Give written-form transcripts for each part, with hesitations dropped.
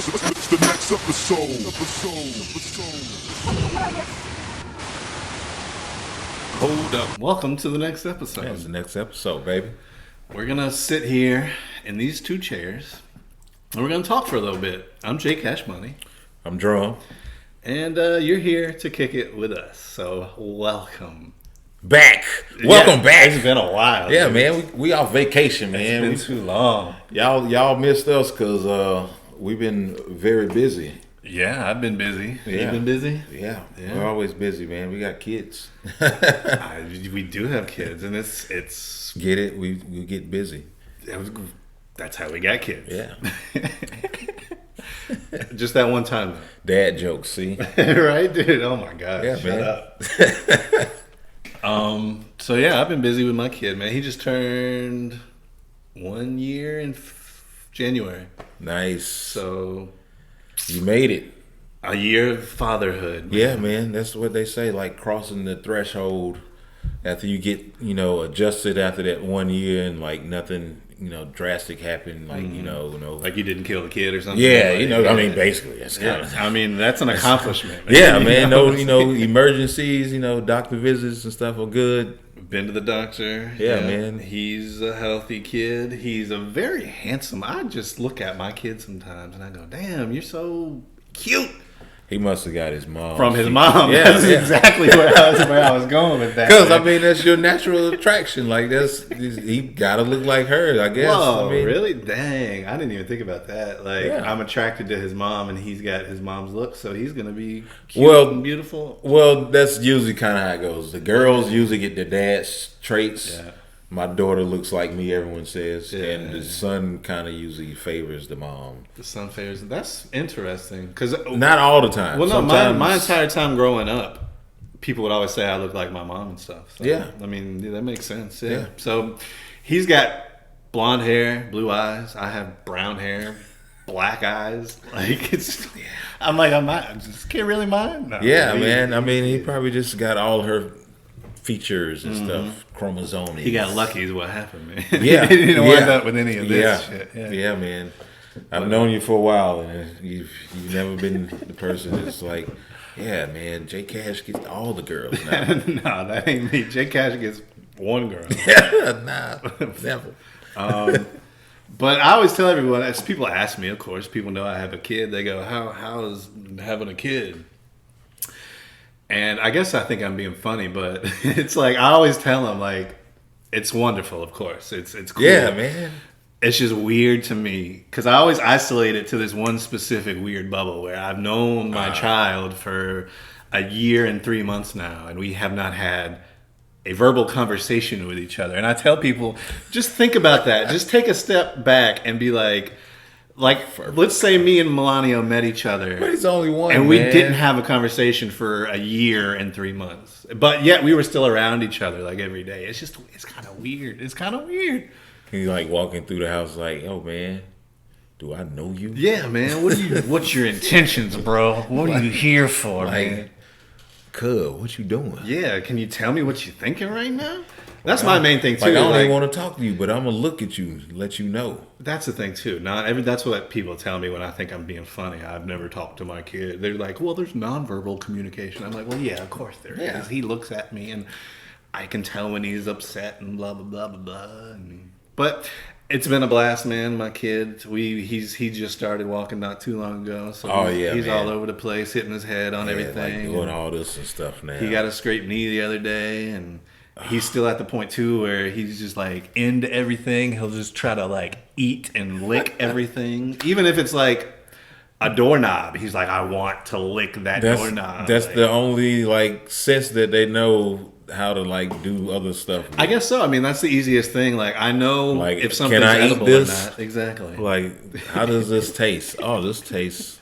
It's the next episode. Hold up. Welcome to the next episode. That's the next episode, baby. We're going to sit here in these two chairs and we're going to talk for a little bit. I'm J.Cashmoney. I'm Drum. And you're here to kick it with us. So welcome. Back. Welcome back. It's been a while. Yeah, dude. man. We off vacation, man. It's been too long. Y'all missed us because we've been very busy. Yeah, I've been busy. Yeah. You've been busy? Yeah, we're always busy, man. We got kids. We do have kids, and it's Get it? We get busy. that's how we got kids. Yeah. Just that one time, Dad jokes, see? right, dude? Oh my god! Yeah, Shut man. up. So yeah, I've been busy with my kid, man. He just turned 1 year in January. Nice. So You made it. a year of fatherhood. Yeah, man. That's what they say, like crossing the threshold after you get, adjusted after that 1 year and like nothing, drastic happened, like, Like you didn't kill the kid or something. yeah, Like, I mean, basically, that's kind Yeah, of. I mean that's an accomplishment. Man. Yeah, man. No, You know? emergencies, doctor visits and stuff are good. Been to the doctor. Yeah, man. He's a healthy kid. He's a very handsome. I just look at my kid sometimes and I go, "Damn, you're so cute." He must have got his mom. From his mom. Yeah, That's yeah. exactly where I was going with that. Because, man. that's your natural attraction. Like, he got to look like her, I guess. Whoa, I mean, really? Dang, I didn't even think about that. Like, Yeah. I'm attracted to his mom, and he's got his mom's look, so he's gonna be cute and beautiful. Well, that's usually kind of how it goes. The girls usually get their dad's traits. Yeah. My daughter looks like me, everyone says. Yeah. And the son kind of usually favors the mom. The son favors. That's interesting because Not all the time. well, no, Sometimes, my entire time growing up, people would always say I look like my mom and stuff. So, Yeah. I mean that makes sense. Yeah. Yeah. So he's got blonde hair, blue eyes. I have brown hair, black eyes. Like it's. I'm like I just can't really mind. No, Yeah, man. I mean, he probably just got all her features and stuff, chromosomes. He got lucky is what happened, man. Yeah. he didn't Yeah. wind up with any of this Yeah. shit. Yeah, man. I've known you for a while, and you've never been the person that's like, yeah, man, J Cash gets all the girls now. No, that ain't me. J Cash gets one girl. Nah, never. But I always tell everyone, as people ask me, of course, people know I have a kid. They go, "How is having a kid?" And I guess I think I'm being funny, but it's like I always tell them, like, it's wonderful. Of course, it's cool. Yeah, man. It's just weird to me because I always isolate it to this one specific weird bubble where I've known my child for a year and 3 months now, and we have not had a verbal conversation with each other. And I tell people, just think about that. Just take a step back and be like, let's say me and Melania met each other. But he's only one, and we man. didn't have a conversation for a year and 3 months. But yet we were still around each other like every day. It's kind of weird. It's kind of weird. He's like walking through the house like, oh, man, do I know you? Yeah, man. What's your intentions, bro? What are you here for, man? Cub, what you doing? Yeah, can you tell me what you're thinking right now? That's my main thing too. Like, I don't even want to talk to you, but I'm gonna look at you, let you know. That's the thing too. That's what people tell me when I think I'm being funny. I've never talked to my kid. They're like, "Well, there's nonverbal communication." I'm like, "Well, yeah, of course there is. He looks at me and I can tell when he's upset and blah blah blah blah blah." But it's been a blast, man. My kid, he just started walking not too long ago, so he's man. all over the place, hitting his head on everything, like doing all this and stuff now. He got a scraped knee the other day, and he's still at the point too where he's just like into everything. He'll just try to like eat and lick everything, even if it's like a doorknob. He's like, I want to lick that doorknob. That's the only like sense that they know how to like do other stuff with. I guess so. I mean, that's the easiest thing. Like, I know like, if something's can I edible eat this? or not. Exactly. Like, how does this taste? Oh, this tastes.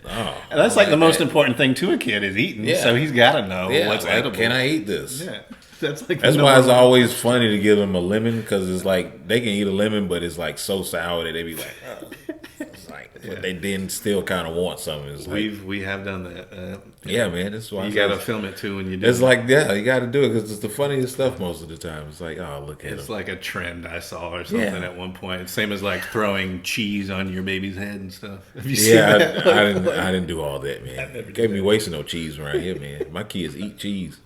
Oh, and that's like the most important thing to a kid is eating. Yeah. So he's got to know what's like, edible. Can I eat this? Yeah. That's why it's always funny to give them a lemon, because it's like they can eat a lemon, but it's like so sour that they be like, oh. It's like, but they then still kind of want something. It's we have done that. Yeah, man. That's why you got to film it too when you do. It's like, yeah, you got to do it because it's the funniest stuff most of the time. It's like, oh, look at it. It's like a trend I saw or something at one point. Same as like throwing cheese on your baby's head and stuff. Have you seen that? I didn't do all that, man. You can't be wasting no cheese around here, man. My kids eat cheese.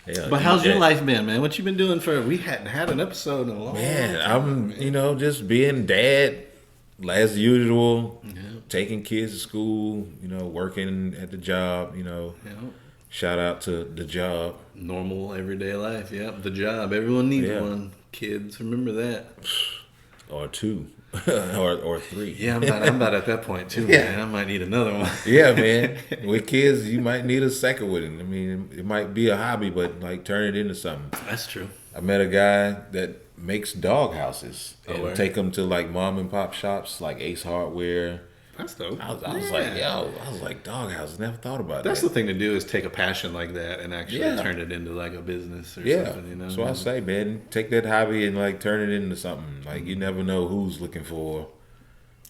Yeah, but how's your life been, man? What you been doing for? We hadn't had an episode in a long time. I'm just being dad as usual. Yeah. Taking kids to school. Working at the job. Shout out to the job. Normal everyday life. Yep, the job. Everyone needs one. Kids, remember that. Or two. or three. Yeah, I'm about at that point too, man. I might need another one. Yeah, man. With kids, you might need a second with it. I mean, it might be a hobby, but like turn it into something. That's true. I met a guy that makes dog houses and take them to like mom and pop shops like Ace Hardware. That's dope. I was like, dog houses. Never thought about that. That's the thing to do is take a passion like that and actually turn it into like a business or something. So I say, man, take that hobby and like turn it into something. Like you never know who's looking for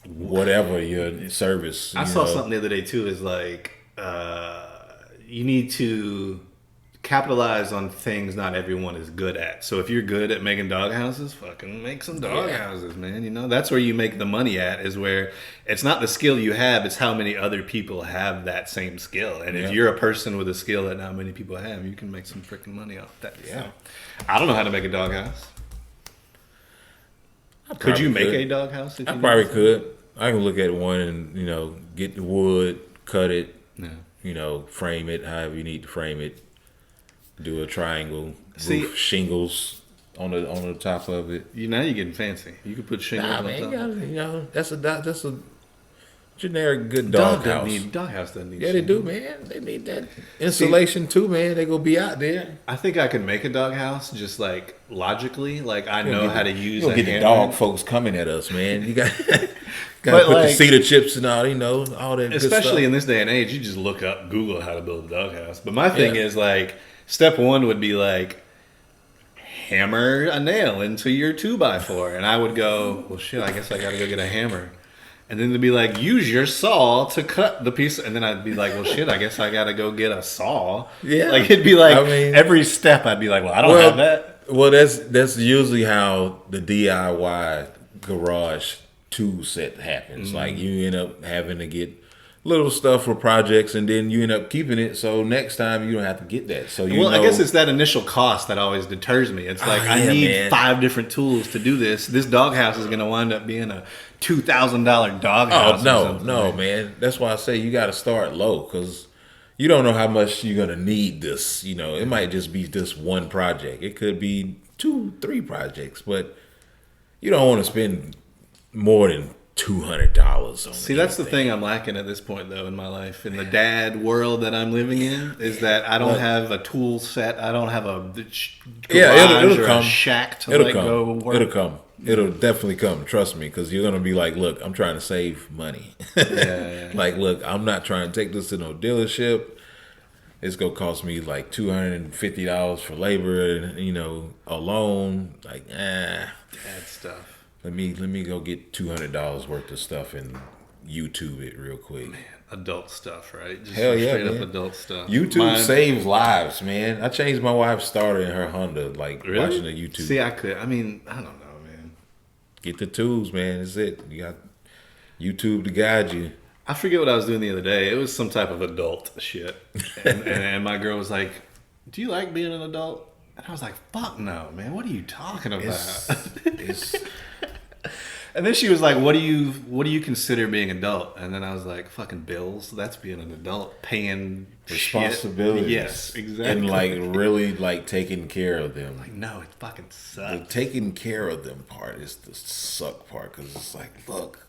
whatever your service. I saw something the other day too. Is like you need to capitalize on things not everyone is good at. So if you're good at making dog houses, fucking make some dog houses, man. That's where you make the money at, is where it's not the skill you have, it's how many other people have that same skill. And if you're a person with a skill that not many people have, you can make some freaking money off that. Yeah. So, I don't know how to make a dog house. Could you make a dog house? I probably could. I can look at one and, get the wood, cut it, frame it however you need to frame it. Do a triangle, roof shingles on the top of it. Now you're getting fancy. You can put shingles on top. That's a generic good dog house. Dog house doesn't need. Yeah, they do, man. They need that insulation too, man. They gonna be out there. I think I could make a dog house just like logically. Like I know how to use. You get the dog folks coming at us, man. You got. Got to put the cedar chips and all, all that. Especially in this day and age, you just look up, Google how to build a dog house. But my thing is like. Step one would be like hammer a nail into your 2x4, and I would go, well, shit, I guess I gotta go get a hammer, and then they'd be like, use your saw to cut the piece, and then I'd be like, well, shit, I guess I gotta go get a saw. Yeah, like it'd be like every step I'd be like, well, I don't have that. Well, that's usually how the DIY garage tool set happens. Mm-hmm. Like you end up having to get little stuff for projects, and then you end up keeping it. So next time you don't have to get that. So I guess it's that initial cost that always deters me. It's like I need 5 different tools to do this. This dog house is going to wind up being a $2,000 dog house. Oh no, man. That's why I say you got to start low, because you don't know how much you're going to need this. It might just be this one project. It could be 2-3 projects, but you don't want to spend more than $200 on. See, that's the thing I'm lacking at this point, though, in my life, in the dad world that I'm living in, is that I don't have a tool set. I don't have a garage or a shack to go work. It'll come. It'll definitely come. Trust me, because you're gonna be like, look, I'm trying to save money. Like, look, I'm not trying to take this to no dealership. It's gonna cost me like $250 for labor, alone. Like, dad stuff. Let me go get $200 worth of stuff and YouTube it real quick. Man, adult stuff, right? Just Hell yeah, straight man. Up adult stuff. YouTube saves lives, man. I changed my wife's starter in her Honda, watching the YouTube. See, I could. I mean, I don't know, man. Get the tools, man. That's it. You got YouTube to guide you. I forget what I was doing the other day. It was some type of adult shit, and my girl was like, "Do you like being an adult?" And I was like, "Fuck no, man. What are you talking about?" And then she was like, what do you consider being adult? And then I was like, fucking bills. That's being an adult. Paying responsibilities. Yes, exactly. And really taking care of them. Like, no, it fucking sucks. The taking care of them part is the suck part, because it's like, look,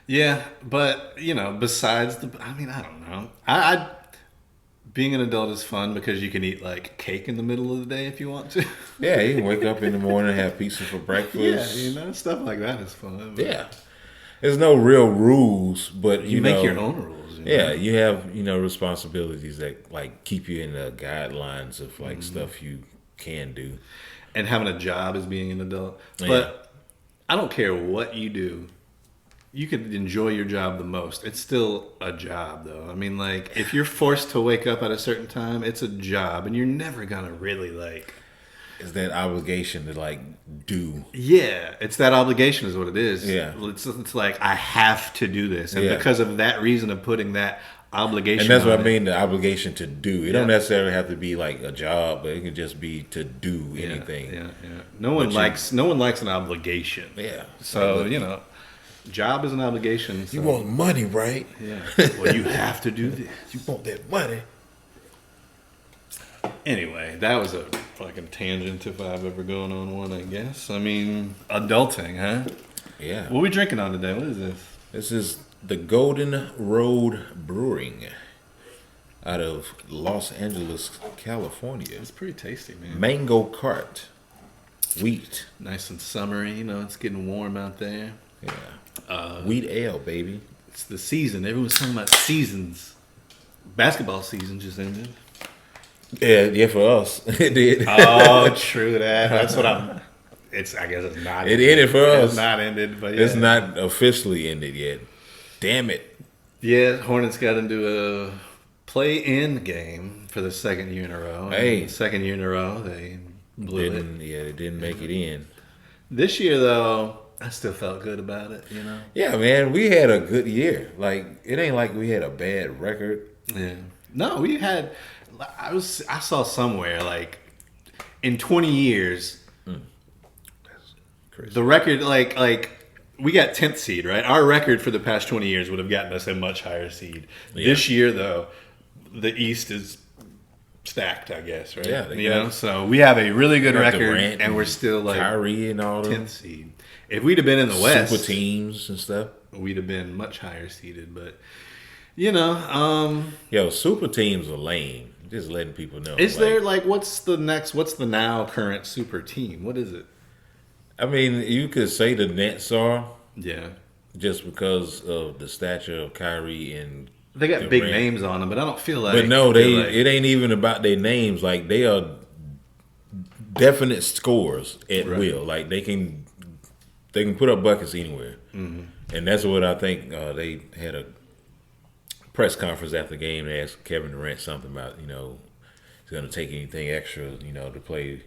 Yeah, but, besides I don't know. Being an adult is fun because you can eat like cake in the middle of the day if you want to. Yeah, you can wake up in the morning and have pizza for breakfast. Yeah, stuff like that is fun. Yeah. There's no real rules, but you make your own rules. Yeah, you have, responsibilities that like keep you in the guidelines of like stuff you can do. And having a job is being an adult. But I don't care what you do. you could enjoy your job the most. It's still a job, though. I mean, like, if you're forced to wake up at a certain time, it's a job, and you're never gonna really like. It's that obligation to like do. Yeah, it's that obligation is what it is. Yeah, it's like I have to do this, and because of that reason of putting that obligation, and that's on what I mean. The obligation to do. It don't necessarily have to be like a job, but it can just be to do anything. Yeah. No one likes an obligation. Yeah. So job is an obligation. So. You want money, right? Yeah. Well, you have to do this. You want that money. Anyway, that was a fucking tangent if I've ever gone on one, I guess. I mean, adulting, huh? Yeah. What are we drinking on today? What is this? This is the Golden Road Brewing out of Los Angeles, California. It's pretty tasty, man. Mango Cart. Wheat. Nice and summery. It's getting warm out there. Yeah. Wheat ale, baby. It's the season. Everyone's talking about seasons. Basketball season just ended. Yeah, for us it did. Oh, true that. That's what I guess it's not. It ended for us. It's not ended, but it's not officially ended yet. Damn it. Yeah, Hornets got into a play-in game for the second year in a row. Hey, second year in a row they blew it. Yeah, they didn't make it in. This year though, I still felt good about it. Yeah, man, we had a good year. Like it ain't like we had a bad record. Yeah. No, we had. I saw somewhere like in 20 years, the record like we got 10th seed, right? Our record for the past 20 years would have gotten us a much higher seed. Yeah. This year though, the East is stacked, I guess, right? Yeah, so we have a really good record, and we're still like Kyrie and all 10th seed. If we'd have been in the West, super teams and stuff, we'd have been much higher seeded. But super teams are lame. Just letting people know. Is there what's the now current super team? What is it? I mean, you could say the Nets are. Yeah. Just because of the stature of Kyrie and they got big names on them, but I don't feel like. But no, it ain't even about their names. Like they are definite scorers at will. Like they can put up buckets anywhere, and that's what I think. They had a press conference after the game. They asked Kevin Durant something about he's going to take anything extra to play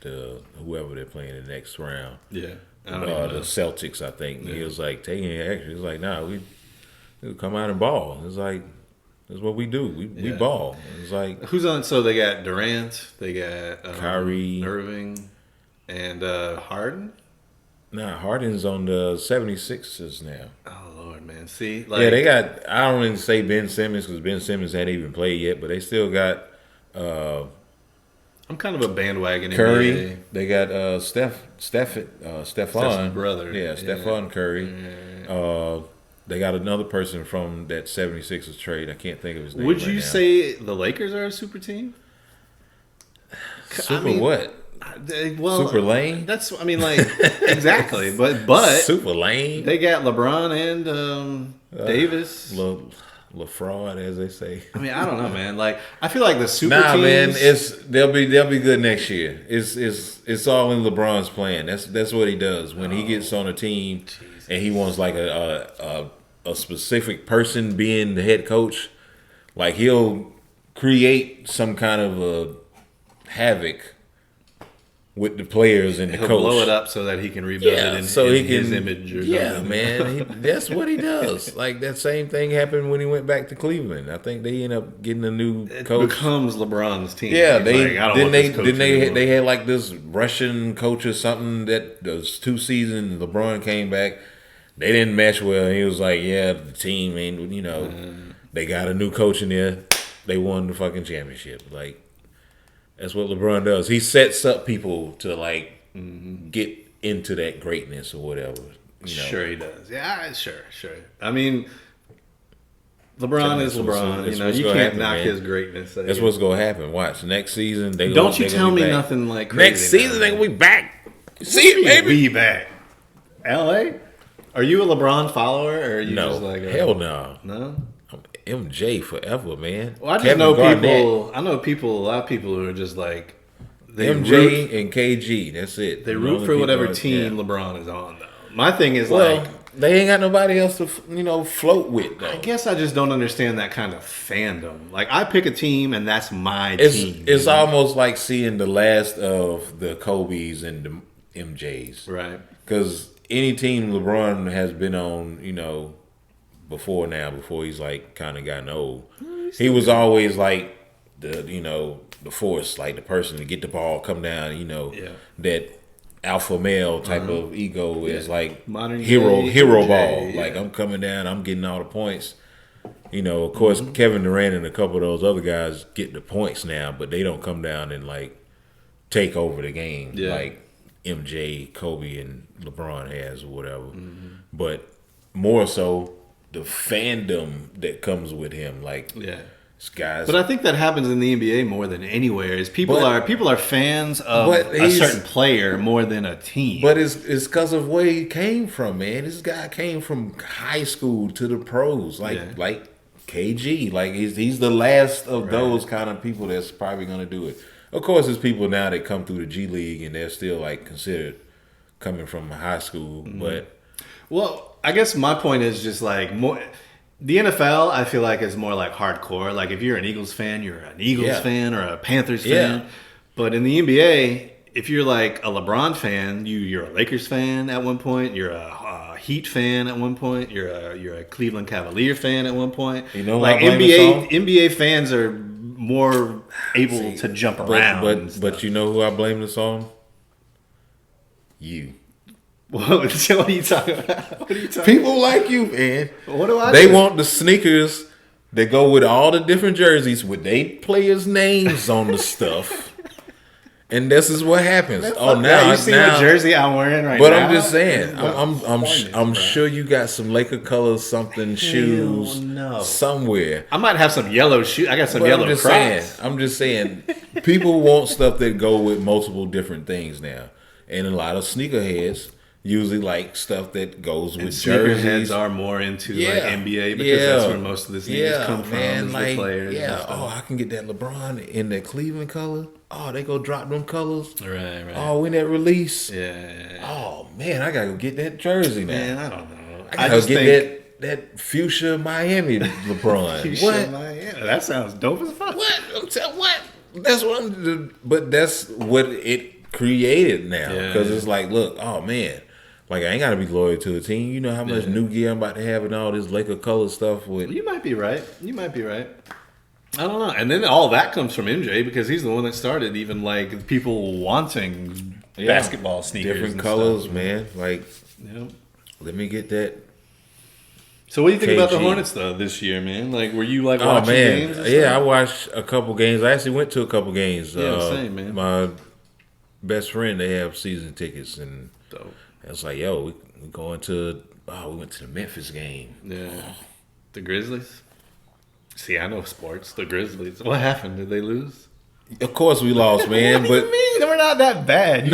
whoever they're playing in the next round. Yeah, the Celtics, I think. Yeah. He was like taking it extra. He was like, "Nah, we come out and ball." It's like that's what we do. We ball. It's like who's on? So they got Durant, they got Kyrie, Irving, and Harden. Nah, Harden's on the 76ers now. Oh Lord, man! See, they got. I don't even say Ben Simmons because Ben Simmons hadn't even played yet, but they still got. I'm kind of a bandwagon. Curry. NBA. They got Stephon brother. Yeah, Stephon Curry. Yeah. They got another person from that 76ers trade. I can't think of his name. Would you say the Lakers are a super team? What? Well, super lame. That's exactly, but super lame. They got LeBron and Davis. LaFraud, as they say. I don't know, man. I feel like the super teams. Man, they'll be good next year. It's all in LeBron's plan. That's what he does when he gets on a team and he wants like a specific person being the head coach. Like he'll create some kind of a havoc with the players and the coach. He'll blow it up so that he can rebuild it in his image or something. Man. That's what he does. Like that same thing happened when he went back to Cleveland. I think they end up getting a new coach. It becomes LeBron's team. Yeah, they had like this Russian coach or something that those 2 seasons LeBron came back. They didn't mesh well. And he was like, yeah, the team ain't, they got a new coach in there. They won the fucking championship. Like, that's what LeBron does. He sets up people to get into that greatness or whatever. Sure he does. Yeah, sure. LeBron is LeBron. You can't knock his greatness. That's what's gonna happen. Watch next season. Don't you tell me nothing like crazy. Next season they gonna be back. See it, baby. We back. LA? Are you a LeBron follower or are you just like hell no? No? MJ forever, man. Well, I know people. I know a lot of people who are just like MJ and KG. That's it. They root for whatever team LeBron is on. Though my thing is They ain't got nobody else to float with though. I guess I just don't understand that kind of fandom. Like I pick a team and that's my team. It's almost like seeing the last of the Kobe's and the MJs, right? Because any team LeBron has been on, before he's like kind of gotten old, he was always like the force, like the person to get the ball, come down, that alpha male type of ego is like modern hero ball. Yeah. Like I'm coming down, I'm getting all the points. Of course, Kevin Durant and a couple of those other guys get the points now, but they don't come down and like take over the game like MJ, Kobe, and LeBron has or whatever. But more so the fandom that comes with him, like guys. But I think that happens in the NBA more than anywhere. Is people are fans of a certain player more than a team. But it's because of where he came from, man. This guy came from high school to the pros, like KG. Like he's the last of those kind of people that's probably going to do it. Of course, there's people now that come through the G League and they're still like considered coming from high school. But I guess my point is just like more. The NFL, I feel like, is more like hardcore. Like, if you're an Eagles fan, you're an Eagles fan or a Panthers fan. But in the NBA, if you're like a LeBron fan, you're a Lakers fan at one point. You're a Heat fan at one point. You're a Cleveland Cavalier fan at one point. Like NBA fans are more able to jump around. But you know who I blame this on? You. What are you talking about? People like you, man. What do I They do? want the sneakers that go with all the different jerseys with they players' names on the stuff. And this is what happens. Now you see what jersey I'm wearing right now? But I'm just saying, I'm sure you got some Laker colors, something shoes somewhere. I might have some yellow shoes. I got some yellow Crocs. I'm just saying, people want stuff that go with multiple different things now, and a lot of sneakerheads usually like stuff that goes with jerseys. Sneakerheads are more into like NBA because that's where most of the sneakers come from. Is the players. I can get that LeBron in that Cleveland color. Oh, they go drop them colors. Right. Oh, when that release. Yeah. Oh man, I gotta go get that jersey now. Man, I don't know. I gotta get that fuchsia Miami LeBron. Fuchsia Miami. That sounds dope as fuck. What? That's what I'm. But that's what it created now because it's like, look, oh man. Like, I ain't got to be loyal to the team. You know how much new gear I'm about to have and all this Laker color stuff with. You might be right. I don't know. And then all that comes from MJ because he's the one that started even, like, people wanting basketball sneakers. Different colors, man. Like, let me get that. So what do you think about the Hornets, though, this year, man? Like, were you, like, watching games? I watched a couple games. I actually went to a couple games. Same, man. My best friend, they have season tickets. And dope. I was like, yo, we went to the Memphis game. Yeah. The Grizzlies? See, I know sports. The Grizzlies. What happened? Did they lose? Of course we lost, man. What do you mean? We're not that bad.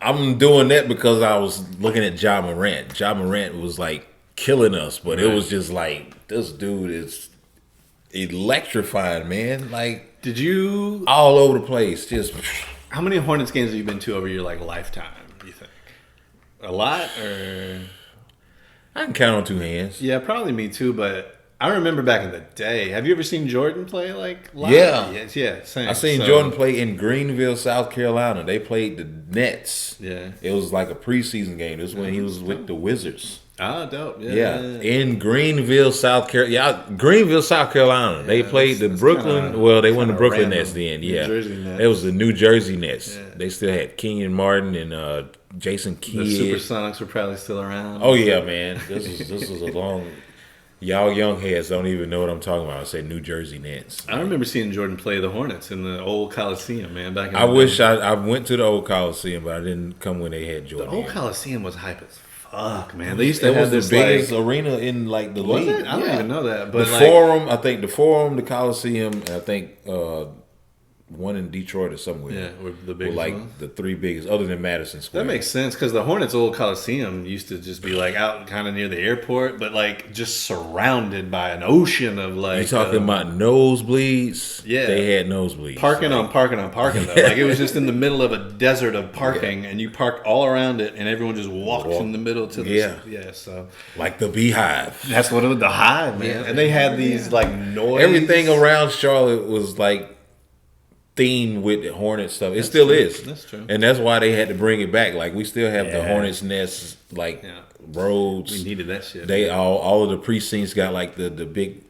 I'm doing that because I was looking at Ja Morant. Ja Morant was like killing us, but it was just like, this dude is electrifying, man. Like, did you all over the place? Just how many Hornets games have you been to over your like lifetime? You think a lot, or I can count on two hands. Yeah, probably me too. But I remember back in the day. Have you ever seen Jordan play like live? Yeah, same. I seen Jordan play in Greenville, South Carolina. They played the Nets. Yeah, it was like a preseason game. This was when he was with the Wizards. Ah, dope. Yeah. In Greenville, South Carolina. Greenville, South Carolina. They played the Brooklyn. They won the Brooklyn Nets then. Yeah, it was the New Jersey Nets. Yeah. They still had Kenyon Martin and Jason Kidd. The Supersonics were probably still around. Oh yeah, man. This was a long. Y'all young heads don't even know what I'm talking about. I say New Jersey Nets. I remember seeing Jordan play the Hornets in the old Coliseum, man. Back in I wish I went to the old Coliseum, but I didn't come when they had Jordan. The old Coliseum was hype as fuck, man. They used to have this the biggest arena in like the league. I don't even know that. But the Forum, I think the Forum, the Coliseum, and I think one in Detroit or somewhere. Yeah, or the biggest like one. the three biggest, other than Madison Square. That makes sense because the Hornets' old Coliseum used to just be like out kind of near the airport, but like just surrounded by an ocean of like. You talking about nosebleeds? Yeah, they had nosebleeds. Parking on parking though. Like it was just in the middle of a desert of parking, and you parked all around it, and everyone just walked in the middle to the So like the Beehive. That's what it was. The Hive, man. And they had these like noise. Everything around Charlotte was like themed with the Hornet stuff. It still is. That's true. And that's why they had to bring it back. Like we still have the Hornets nest roads. We needed that shit. They all of the precincts got like the big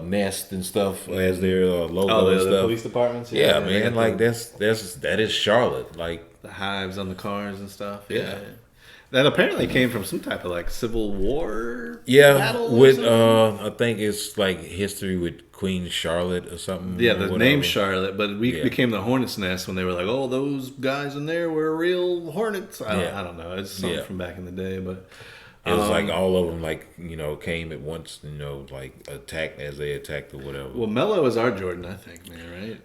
nest and stuff as their logo and stuff. The police departments. Yeah, man. Like that is Charlotte. Like the hives on the cars and stuff. Yeah. That apparently came from some type of like Civil War. Yeah, battle with I think it's like history with Queen Charlotte or something. Yeah, the name Charlotte, but we became the Hornet's Nest when they were like, "Oh, those guys in there were real Hornets." I don't know. It's something from back in the day, but it was like all of them, like came at once, like attacked as they attacked or whatever. Well, Melo is our Jordan, I think, man. Right?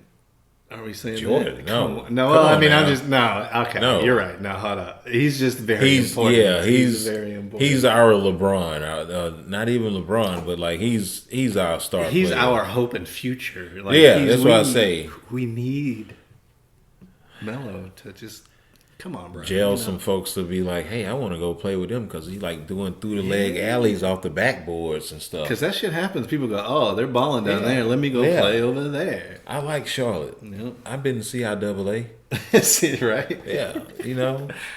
Are we saying Jordan? That? No, no. Well, I mean, I'm just no. Okay, no. You're right. Now, hold up. He's just very important. Yeah, he's very important. He's our LeBron. Not even LeBron, but like he's our star. He's player. our hope and future. Like, that's what I say. We need Melo to just come on, bro. Gel some folks to be like, hey, I want to go play with him because he like doing through the leg alleys off the backboards and stuff. Because that shit happens. People go, oh, they're balling down there. Let me go play over there. I like Charlotte. Yep. I've been to CIAA. See, right? Yeah.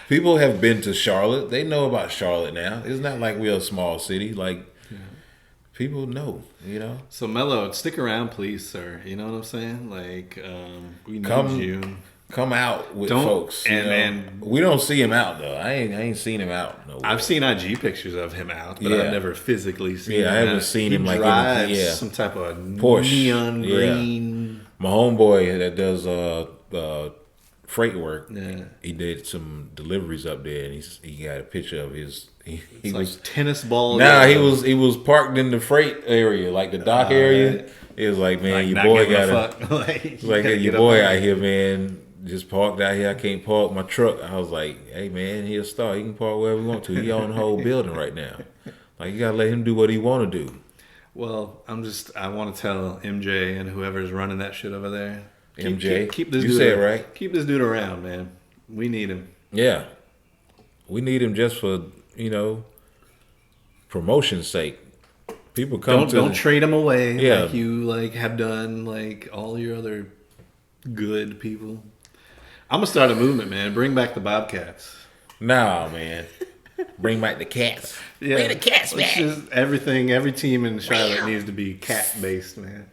People have been to Charlotte. They know about Charlotte now. It's not like we're a small city. Like, people know, So, Melo, stick around, please, sir. You know what I'm saying? Like, we need you. Come out with folks. And we don't see him out though. I ain't seen him out. Nowhere. I've seen IG pictures of him out, but I've never physically seen him. Yeah, I haven't seen him like some type of Porsche. Neon green. My homeboy that does freight work. Yeah. He did some deliveries up there, and he got a picture of his. He was like tennis balls. Nah, he was parked in the freight area, like the dock area. Right. It was like, man, your boy got your boy out here, man. Just parked out here. I can't park my truck. I was like, hey man, he'll start. He can park wherever he want to. He own the whole building right now. Like you gotta let him do what he want to do. Well, I want to tell MJ and whoever's running that shit over there. Keep this you dude. Said it right. Keep this dude around, man. We need him. Yeah, we need him just for promotion's sake. People come don't trade him away like you have done like all your other good people. I'm gonna start a movement, man. Bring back the Bobcats. Nah, man. Bring back the cats. Bring the cats back. Every team in Charlotte needs to be cat based, man.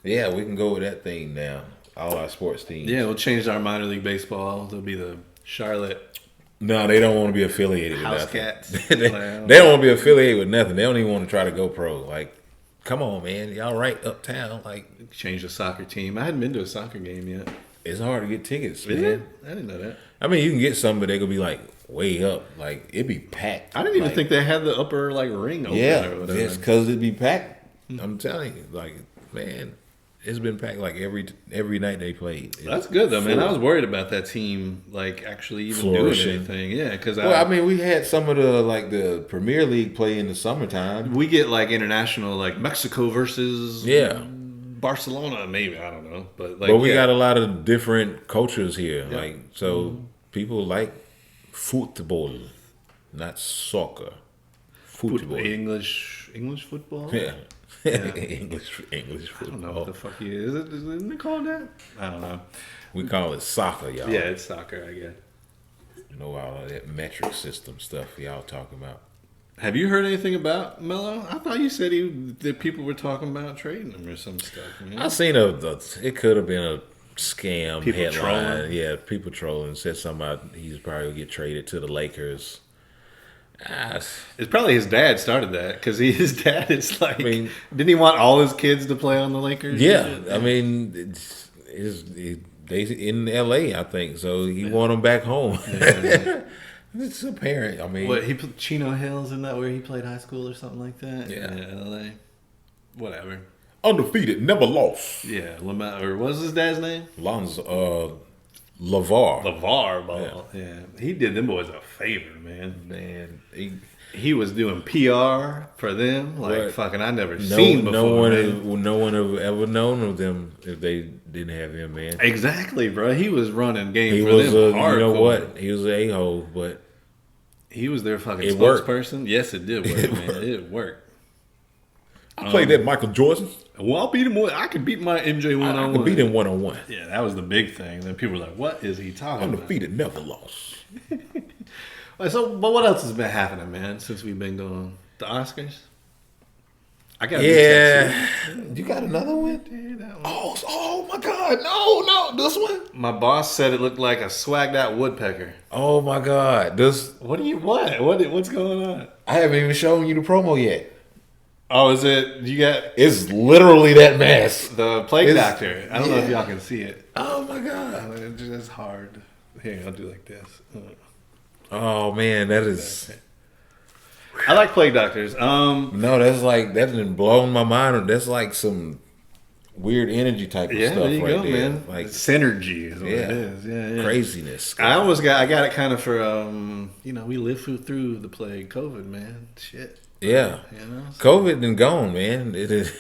Yeah, we can go with that thing now. All our sports teams. Yeah, we'll change our minor league baseball. They'll be the Charlotte. No, they don't want to be affiliated with House nothing. Cats. they don't want to be affiliated with nothing. They don't even want to try to go pro. Like, come on, man. Y'all right uptown. Like, change the soccer team. I hadn't been to a soccer game yet. It's hard to get tickets, Is man. it? I didn't know that. I mean, you can get some, but they're gonna be like way up. Like it'd be packed. I didn't even think they had the upper ring open. Yeah, or whatever. it's because it'd be packed. I'm telling you, like, man, it's been packed like every night they played. That's good though, man. I was worried about that team, like actually even doing anything. Yeah, because I mean, we had some of the Premier League play in the summertime. We get like international, like Mexico versus Barcelona, maybe, I don't know, but we got a lot of different cultures here, people like football, not soccer. Football, English football. Yeah. English football. I don't know what the fuck it is. Isn't it called that? I don't know. We call it soccer, y'all. Yeah, it's soccer, I guess. You know all of that metric system stuff y'all talking about. Have you heard anything about Melo? I thought you said that people were talking about trading him or some stuff. I seen it could have been a scam people headline. Trolling. Yeah, people trolling. Said something about he's probably gonna get traded to the Lakers. It's probably his dad started that because his dad is like, didn't he want all his kids to play on the Lakers? Yeah, I mean, they in L.A. I think so. He want them back home. Yeah. It's apparent. I mean, what he put Chino Hills, isn't that where he played high school or something like that? Yeah, L.A. Whatever. undefeated, never lost. Yeah, or what was his dad's name? LeVar. LeVar Ball. Yeah, he did them boys a favor, man. Man, he was doing PR for them, like Right. fucking I never seen before. No one have ever known of them if they didn't have him, man. Exactly, bro. He was running game He for was them. you know hardcore. what? He was an a-hole, but He was their fucking It worked. spokesperson. Yes, it did work, man. It worked. I played that Michael Jordan. Well, I'll beat him. I could beat my MJ one I on could one. beat him 1-on-1. Yeah, that was the big thing. Then people were like, "What is he talking about?" Undefeated, never lost. But what else has been happening, man? Since we've been going the Oscars, I got Yeah. You got another one? that one. Oh my God. No, this one. My boss said it looked like a swagged out woodpecker. Oh my God. What's What's going on? I haven't even shown you the promo yet. Oh, is it? You got It's literally that mask. the plague It's- doctor. I don't know if y'all can see it. Oh my God. It's just hard. Here, I'll do like this. Oh man, that is I like plague doctors. no, that's been blowing my mind. That's like some weird energy type of Yeah, stuff there you right go, there. man. Like Synergy is what yeah. it is. Yeah. craziness. I got it kind of for we lived through the plague, COVID, man. Shit. Yeah. You know. COVID been gone, man. It is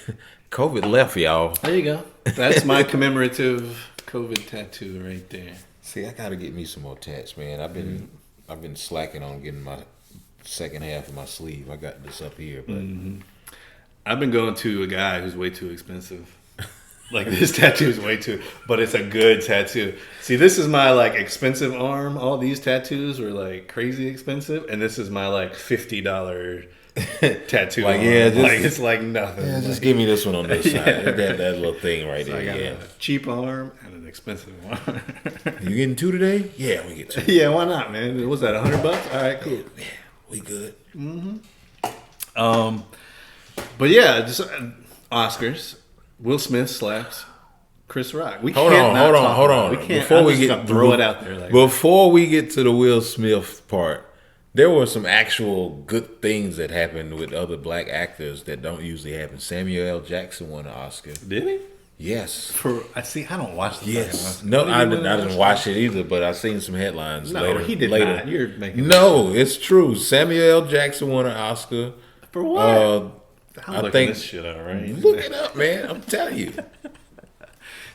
COVID left, y'all. There you go. That's my commemorative COVID tattoo right there. See, I gotta get me some more tats, man. I've been slacking on getting my second half of my sleeve. I got this up here, but I've been going to a guy who's way too expensive. Like this tattoo is way too, but it's a good tattoo. See, this is my like expensive arm. All these tattoos were like crazy expensive, and this is my like $50 tattoo. Like, arm. yeah, just- like it's like nothing. yeah, just Like, give me this one on this side. Yeah. That little thing right I there. got Yeah. a cheap arm and an expensive one. You getting two today? Yeah, we get two. Yeah, why not, man? What was that, $100? All right, cool. Yeah, we good. But yeah, just Oscars. Will Smith slaps Chris Rock. We Hold can't on. not talk. We can't. Before I'm we just get gonna throw it out there. Like, before we get to the Will Smith part, there were some actual good things that happened with other black actors that don't usually happen. Samuel L. Jackson won an Oscar. did he? Yes. I don't watch the Yes. fucking No, Oscars. I didn't watch it either, but I seen some headlines No, later. he did later. not. You're making No, it's true. Samuel L. Jackson won an Oscar. for what? I'm I looking think- this shit up, right? Look it up, man. I'm telling you.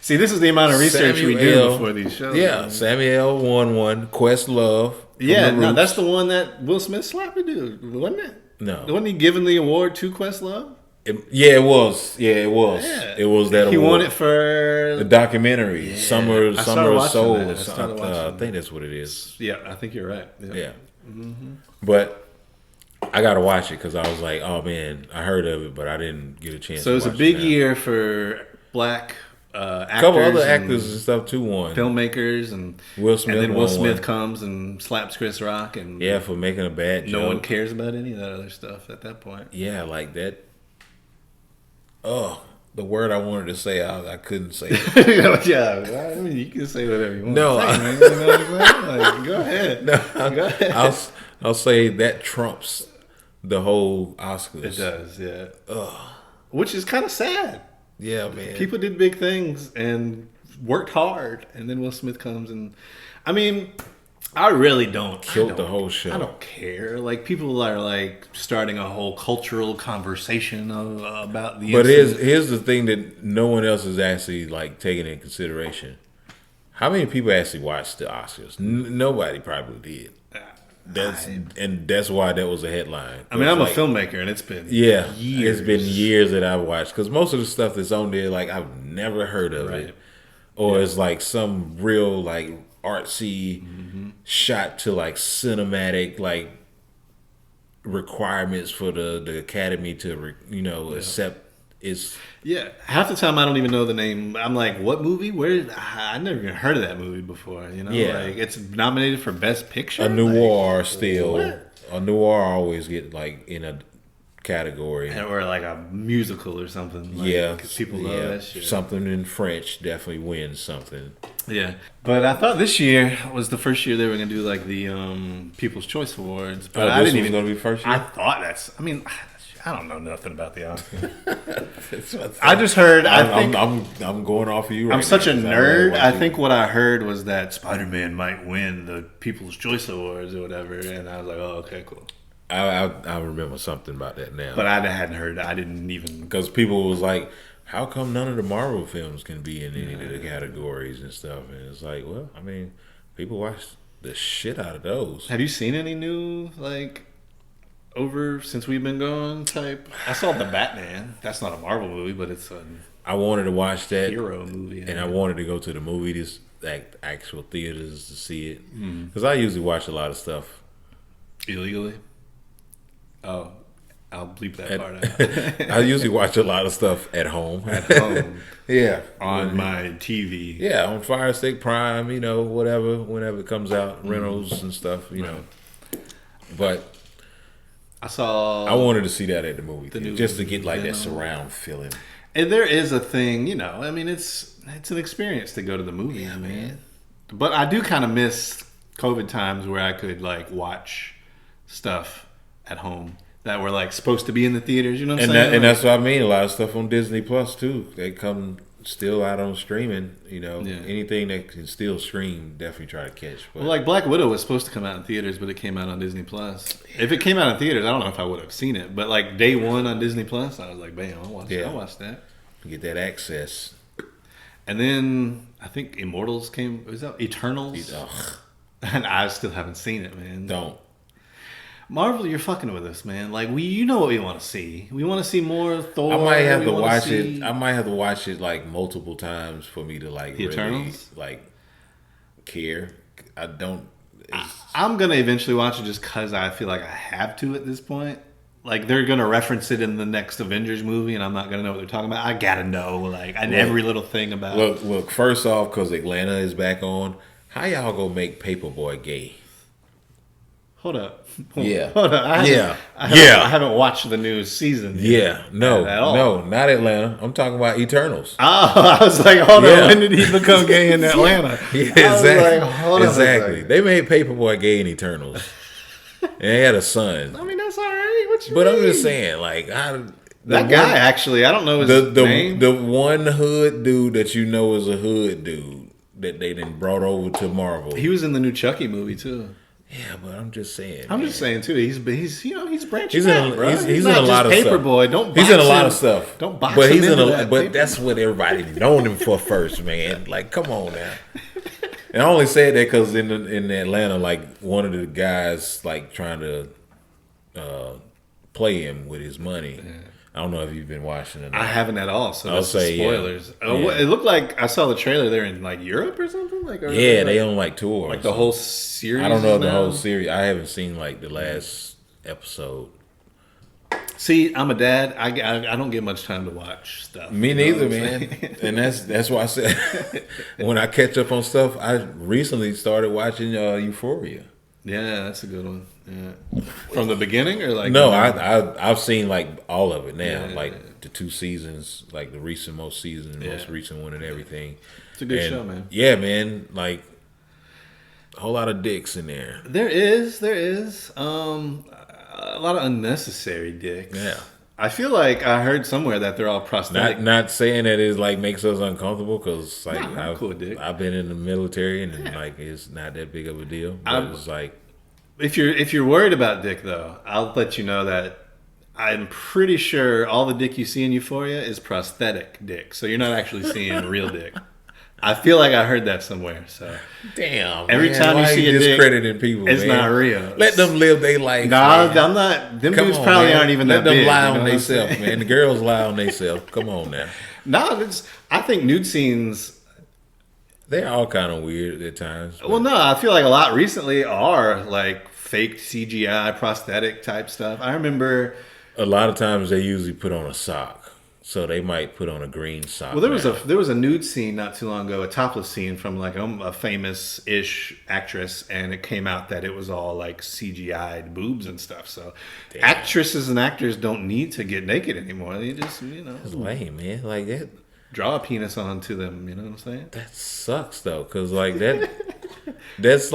See, this is the amount of research we do Samuel- before these shows. Yeah, man. Samuel won one. Questlove. from Yeah, the no, Roots. that's the one that Will Smith slapped a dude, wasn't it? No. Wasn't he giving the award to Questlove? Yeah, it was. Yeah, it was. Yeah. It was that He award. won it for. The documentary, Summer I started of watching Soul. that. I or started something. watching I that. think that's what it is. Yeah, I think you're right. Yeah. Mm-hmm. But I gotta watch it because I was like, oh man, I heard of it, but I didn't get a chance. So to it's a watch big it now. year for black actors. A couple other and actors and stuff too won. filmmakers, and Will Smith and then Will won Smith one. comes and slaps Chris Rock, and Yeah, for making a bad joke. no one cares about any of that other stuff at that point. Yeah, like that. Oh, the word I wanted to say, I couldn't say it. Yeah, I mean, you can say whatever you want. No, to say, man. You know what I'm saying? Like, go ahead. Go ahead. I'll say that trumps the whole Oscars. It does, yeah. Which is kind of sad. Yeah, man. People did big things and worked hard, and then Will Smith comes and, I mean, I really don't. Killed the whole show. I don't care. Like, people are like starting a whole cultural conversation about the. But incident. here's the thing that no one else is actually like taking in consideration. How many people actually watched the Oscars? Nobody probably did. That's why that was a headline. I mean, I'm Like, a filmmaker, and it's been Yeah, years. it's been years that I've watched because most of the stuff that's on there, like I've never heard of Right. it, or it's like some real like artsy shot to like cinematic like requirements for the Academy to accept. Is Yeah, half the time I don't even know the name. I'm like, what movie? Where? I never even heard of that movie before. You know, Yeah. like it's nominated for Best Picture. a noir Like, still. what? A noir always get like in a category. or like a musical or something. Like, Yeah, 'cause people love that shit. Something in French definitely wins something. Yeah, but I thought this year was the first year they were gonna do like the People's Choice Awards. But I this didn't was even. gonna be first year? I thought that's. I mean, I don't know nothing about the Oscars. That's what I just heard. I'm going off of you. I'm such a nerd. I think what I heard was that Spider-Man might win the People's Choice Awards or whatever, and I was like, oh, okay, cool. I remember something about that now, but I hadn't heard. I didn't even because people was like, how come none of the Marvel films can be in any of the categories and stuff? And it's like, well, I mean, people watch the shit out of those. Have you seen any new over since we've been gone type? I saw the Batman. That's not a Marvel movie, but it's a I wanted to watch that hero movie, and I wanted to go to the movies, actual theaters, to see it because I usually watch a lot of stuff illegally. Oh, I'll bleep that part out. I usually watch a lot of stuff at home. Yeah, on my TV. Yeah, on Fire Stick, Prime, whatever, whenever it comes out, rentals and stuff, But I wanted to see that at the movie theater, just to get like that surround feeling. And there is a thing, I mean, it's an experience to go to the movies, man. But I do kind of miss COVID times where I could watch stuff at home that were supposed to be in the theaters. You know what I'm saying? And that's what I mean. A lot of stuff on Disney Plus too. They come still out on streaming. Anything that can still stream, definitely try to catch. But. Well, Black Widow was supposed to come out in theaters, but it came out on Disney Plus. If it came out in theaters, I don't know if I would have seen it. But day one on Disney Plus, I was like, bam, I'll watch that. Get that access. And then I think Immortals came. Was that Eternals? And I still haven't seen it, man. Don't. Marvel, you're fucking with us, man. You know what we want to see. We want to see more Thor. I might have to watch it. I might have to watch it multiple times for me to the really Eternals? care. I don't. I'm gonna eventually watch it just because I feel like I have to at this point. They're gonna reference it in the next Avengers movie, and I'm not gonna know what they're talking about. I gotta know every little thing about. Look. First off, because Atlanta is back on. How y'all gonna make Paperboy gay? Hold up. Yeah. Hold up. I haven't watched the new season. Yeah. No, not Atlanta. I'm talking about Eternals. Oh, I was like, hold on. When did he become gay in Atlanta? Yeah, exactly. They made Paperboy gay in Eternals. And they had a son. I mean, that's all right. What you mean? I'm just saying, that guy, actually, I don't know his name. The one hood dude that is a hood dude that they then brought over to Marvel. He was in the new Chucky movie, too. Yeah, but I'm just saying. I'm just saying too. He's branching out, bro. He's in a lot of stuff. Paperboy. Don't. He's in a lot of stuff. Don't box him into that. But that's what everybody known him for first, man. Come on now. And I only said that because in Atlanta, one of the guys trying to play him with his money. Yeah. I don't know if you've been watching it. I haven't at all. So that's spoilers. Yeah. It looked like I saw the trailer. They're in Europe or something. They on tour. The whole series. I don't know the whole series. I haven't seen the last episode. See, I'm a dad. I don't get much time to watch stuff. Me neither, man. And that's why I said when I catch up on stuff, I recently started watching Euphoria. Yeah, that's a good one. Yeah, from the beginning or no, I've seen all of it now, the 2 seasons, the most recent one and everything. It's a good show, man. Yeah, man, a whole lot of dicks in there. There is a lot of unnecessary dicks. Yeah. I feel like I heard somewhere that they're all prosthetic. Not saying that it makes us uncomfortable because cool dick. I've been in the military and it's not that big of a deal. But it's if you're worried about dick though, I'll let you know that I'm pretty sure all the dick you see in Euphoria is prosthetic dick. So you're not actually seeing real dick. I feel like I heard that somewhere. So damn. Every time you see a dick, discrediting people, it's not real. Let them live their life. Nah, I'm not. Them dudes probably aren't even that big. Let them lie on themselves, man. The girls lie on themselves. Come on now. No, I think nude scenes. They're all kind of weird at times. But. Well, no, I feel like a lot recently are faked CGI prosthetic type stuff. I remember a lot of times they usually put on a sock. So they might put on a green sock. Well, there was a nude scene not too long ago, a topless scene from a famous-ish actress, and it came out that it was all CGI'd boobs and stuff. So actresses and actors don't need to get naked anymore. They just That's lame, man. That. Draw a penis onto them. You know what I'm saying? That sucks though, because that's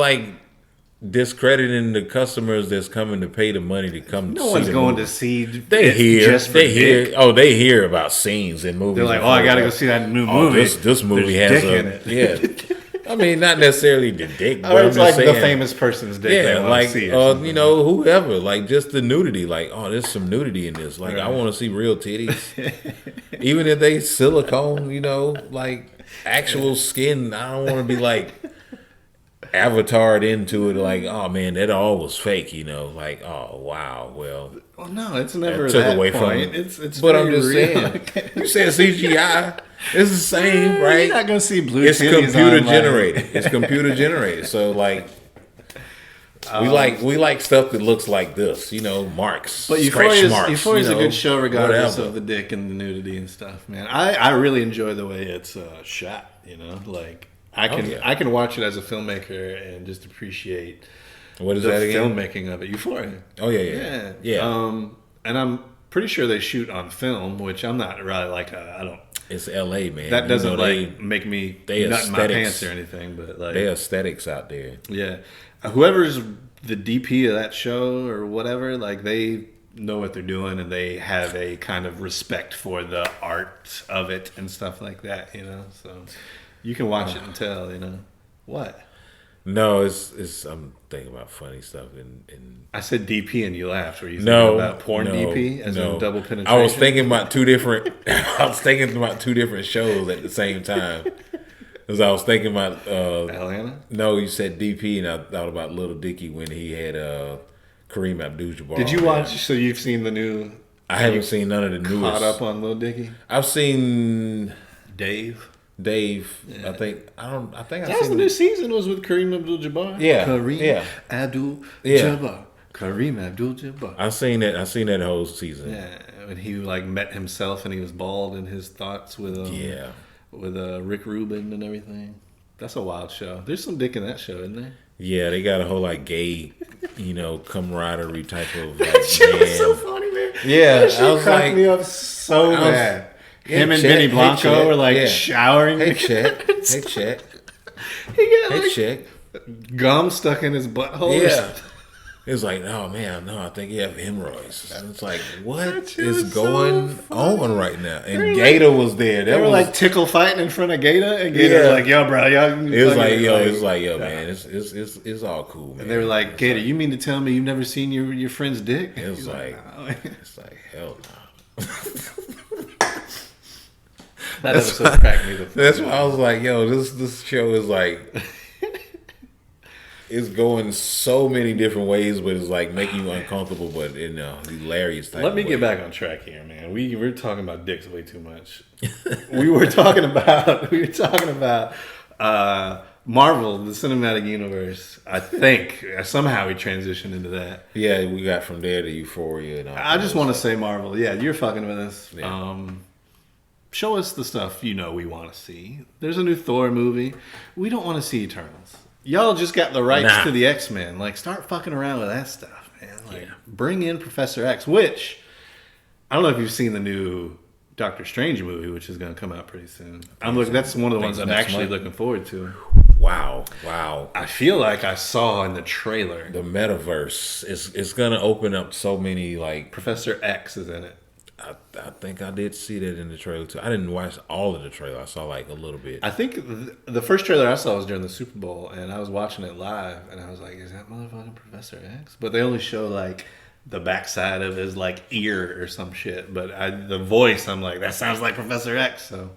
discrediting the customers that's coming to pay the money to come. No see one's the going movie. to see. They hear. just for They hear. dick. Oh, they hear about scenes in movies. They're like, and oh, I gotta films. go see that new Oh, movie. this movie There's has dick a in it. yeah. I mean, not necessarily the dick, but Or I'm it's just like saying, the famous person's dick. they yeah, want like to see or something. you know, whoever, like just the nudity. Like, oh, there's some nudity in this. Like, I Right. want to see real titties, even if they silicone. You know, like actual skin. I don't want to be like avatared into it. Like, oh man, that all was fake. You know, like, oh wow, well. Well, no, it's never Took that away from point. it. It's But I'm very just real. saying, you said CGI. It's the same, right? You're not gonna see blue It's titties computer on, like- generated. It's computer generated. So like, we like stuff that looks like this. You know, marks. But scratch marks. Euphoria's you a know, good show regardless whatever. of the dick and the nudity and stuff, man. I really enjoy the way it's shot. You know, like I can yeah. I can watch it as a filmmaker and just appreciate What is the that again? filmmaking of it. Euphoria. Oh yeah. And I'm pretty sure they shoot on film, which I'm not really like. I don't. It's L.A. man. That You doesn't know, like make me they nut in my aesthetics. pants or anything, but like they aesthetics out there. yeah, whoever's the DP of that show or whatever, like they know what they're doing and they have a kind of respect for the art of it and stuff like that, you know. So you can watch it and tell, you know. What? No, it's. I'm thinking about funny stuff and I said DP and you laughed. Were you thinking no about porn DP as in double penetration? I was thinking about two different. I was thinking about two different shows at the same time. Because I was thinking about. Atlanta? No, you said DP, and I thought about Little Dicky when he had Kareem Abdul-Jabbar. Did you watch? So you've seen the new? I haven't seen none of the newest. Caught up on Lil Dicky? I've seen Dave. I think I've That was the new season. Was with Kareem Abdul-Jabbar. Yeah, Kareem yeah. Abdul-Jabbar. Kareem Abdul-Jabbar. I've seen that. I've seen that whole season. Yeah, when he like met himself and he was bald in his thoughts with with Rick Rubin and everything. That's a wild show. There's some dick in that show, isn't there? Yeah, they got a whole like gay, camaraderie type of like, That shit was so band. funny, man. Yeah, That shit I was cracked like- me up so I was- bad. Yeah, Him and Chet, Benny hey, Blanco Chet, were like yeah. showering. Hey, Chet. Hey, Chet. He got Hey, like Chet. gum stuck in his butthole. or Yeah. something. It was like, oh man, no, I think you have hemorrhoids. And it's like, That what shit is was so going funny. on right now? And were Gator was there. They That were was like tickle fighting in front of Gator, and Gator was Yeah. like, "Yo, bro, y'all." it was fucking like, yo, man, it's all cool, man. And they were like, "Gator, you mean to tell me you've never seen your friend's dick?" It was He's like, "No." it's like hell no. That episode cracked me the fuck That's up. why I was like, yo, this show is like, it's going so many different ways, but it's like making you uncomfortable, but in a hilarious type. Let me of get way. back on track here, man. We're talking about dicks way too much. we were talking about Marvel, the cinematic universe. I think somehow we transitioned into that. Yeah, we got from there to Euphoria and all. I just want to say Marvel. Yeah, you're fucking with us. Yeah. Show us the stuff we want to see. There's a new Thor movie. We don't want to see Eternals. Y'all just got the rights Nah. to the X-Men. Like, start fucking around with that stuff, man. Like, bring in Professor X, which I don't know if you've seen the new Doctor Strange movie, which is going to come out pretty soon. That's one of the ones I'm next actually month. looking forward to. Wow. I feel like I saw in the trailer The metaverse is gonna open up so many like. Professor X is in it. I think I did see that in the trailer too. I didn't watch all of the trailer. I saw like a little bit. I think the first trailer I saw was during the Super Bowl, and I was watching it live, and I was like, "Is that motherfucking Professor X?" But they only show like the backside of his like ear or some shit. But the voice, I'm like, that sounds like Professor X. So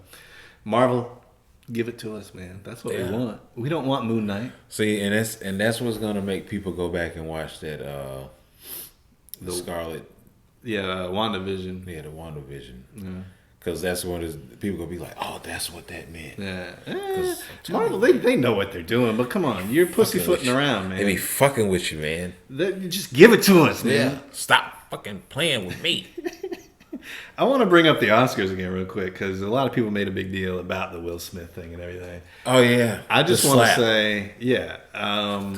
Marvel, give it to us, man. That's what we want. We don't want Moon Knight. See, and that's what's gonna make people go back and watch that the Scarlet. Yeah, WandaVision. Yeah, the WandaVision. Yeah. Because that's when people gonna be like, oh, that's what that meant. Yeah. 'Cause Marvel, they know what they're doing, but come on, you're pussyfooting around, man. They be fucking with you, man. Just give it to us, man. Stop fucking playing with me. I want to bring up the Oscars again real quick because a lot of people made a big deal about the Will Smith thing and everything. Oh yeah. I just The want to slap. say,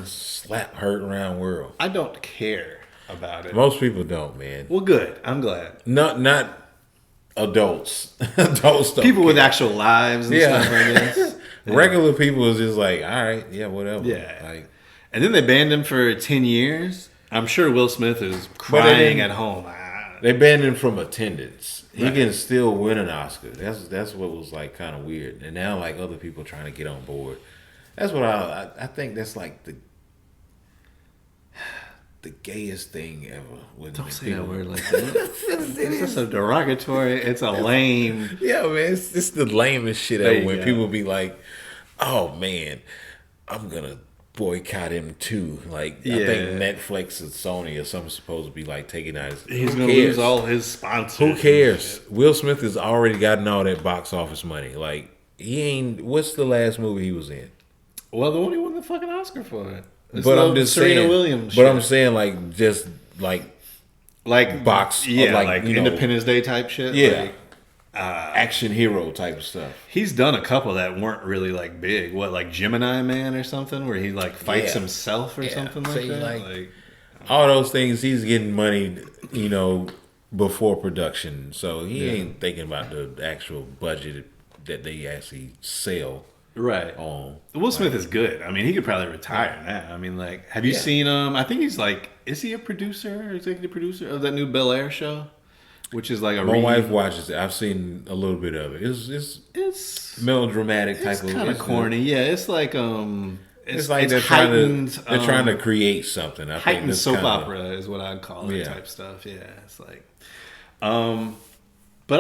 Slap hurt around world. I don't care about it. Most people don't, man. Well, good. I'm glad. Not adults. Adults don't. People with care. actual lives and Yeah. stuff like this. Regular people is just like, all right, yeah, whatever. Yeah. Like, And then they banned him for 10 years. I'm sure Will Smith is crying at home. They banned him from attendance. He Right. can still win an Oscar. That's what was like kind of weird. And now like other people trying to get on board. That's what I think that's like the gayest thing ever. Don't say that word like that. It's just a derogatory. It's a lame. Yeah, man, it's the lamest shit There ever you when go. people be like, "Oh man, I'm gonna boycott him too." Like I think Netflix and Sony or something supposed to be like taking out his. He's Who gonna cares? lose all his sponsors. Who cares? Will Smith has already gotten all that box office money. Like he ain't. What's the last movie he was in? Well, the one he won the fucking Oscar for it. It's But the I'm just Serena saying. Williams. But shit. I'm saying like just like box. Yeah, like, like you know, Independence Day type shit. Yeah. Like, action hero type of stuff. he's done a couple that weren't really like big. What, like Gemini Man or something, where he like fights Yeah. himself or something like See, that. like- All those things, he's getting money, you know, before production. So he ain't thinking about the actual budget that they actually sell right. on. Will Smith is good. I mean, he could probably retire now. I mean, like, have you Yeah. seen I think he's like, is he a producer or executive producer of that new Bel Air show? Which is like a My wife watches it. I've seen a little bit of it. It's Melodramatic type it's of. kind of corny. Yeah, it's like It's like it's they're heightened, trying to create something. I think heightened that's soap kinda- opera is what I'd call it. Yeah. Type stuff. Yeah, it's like, but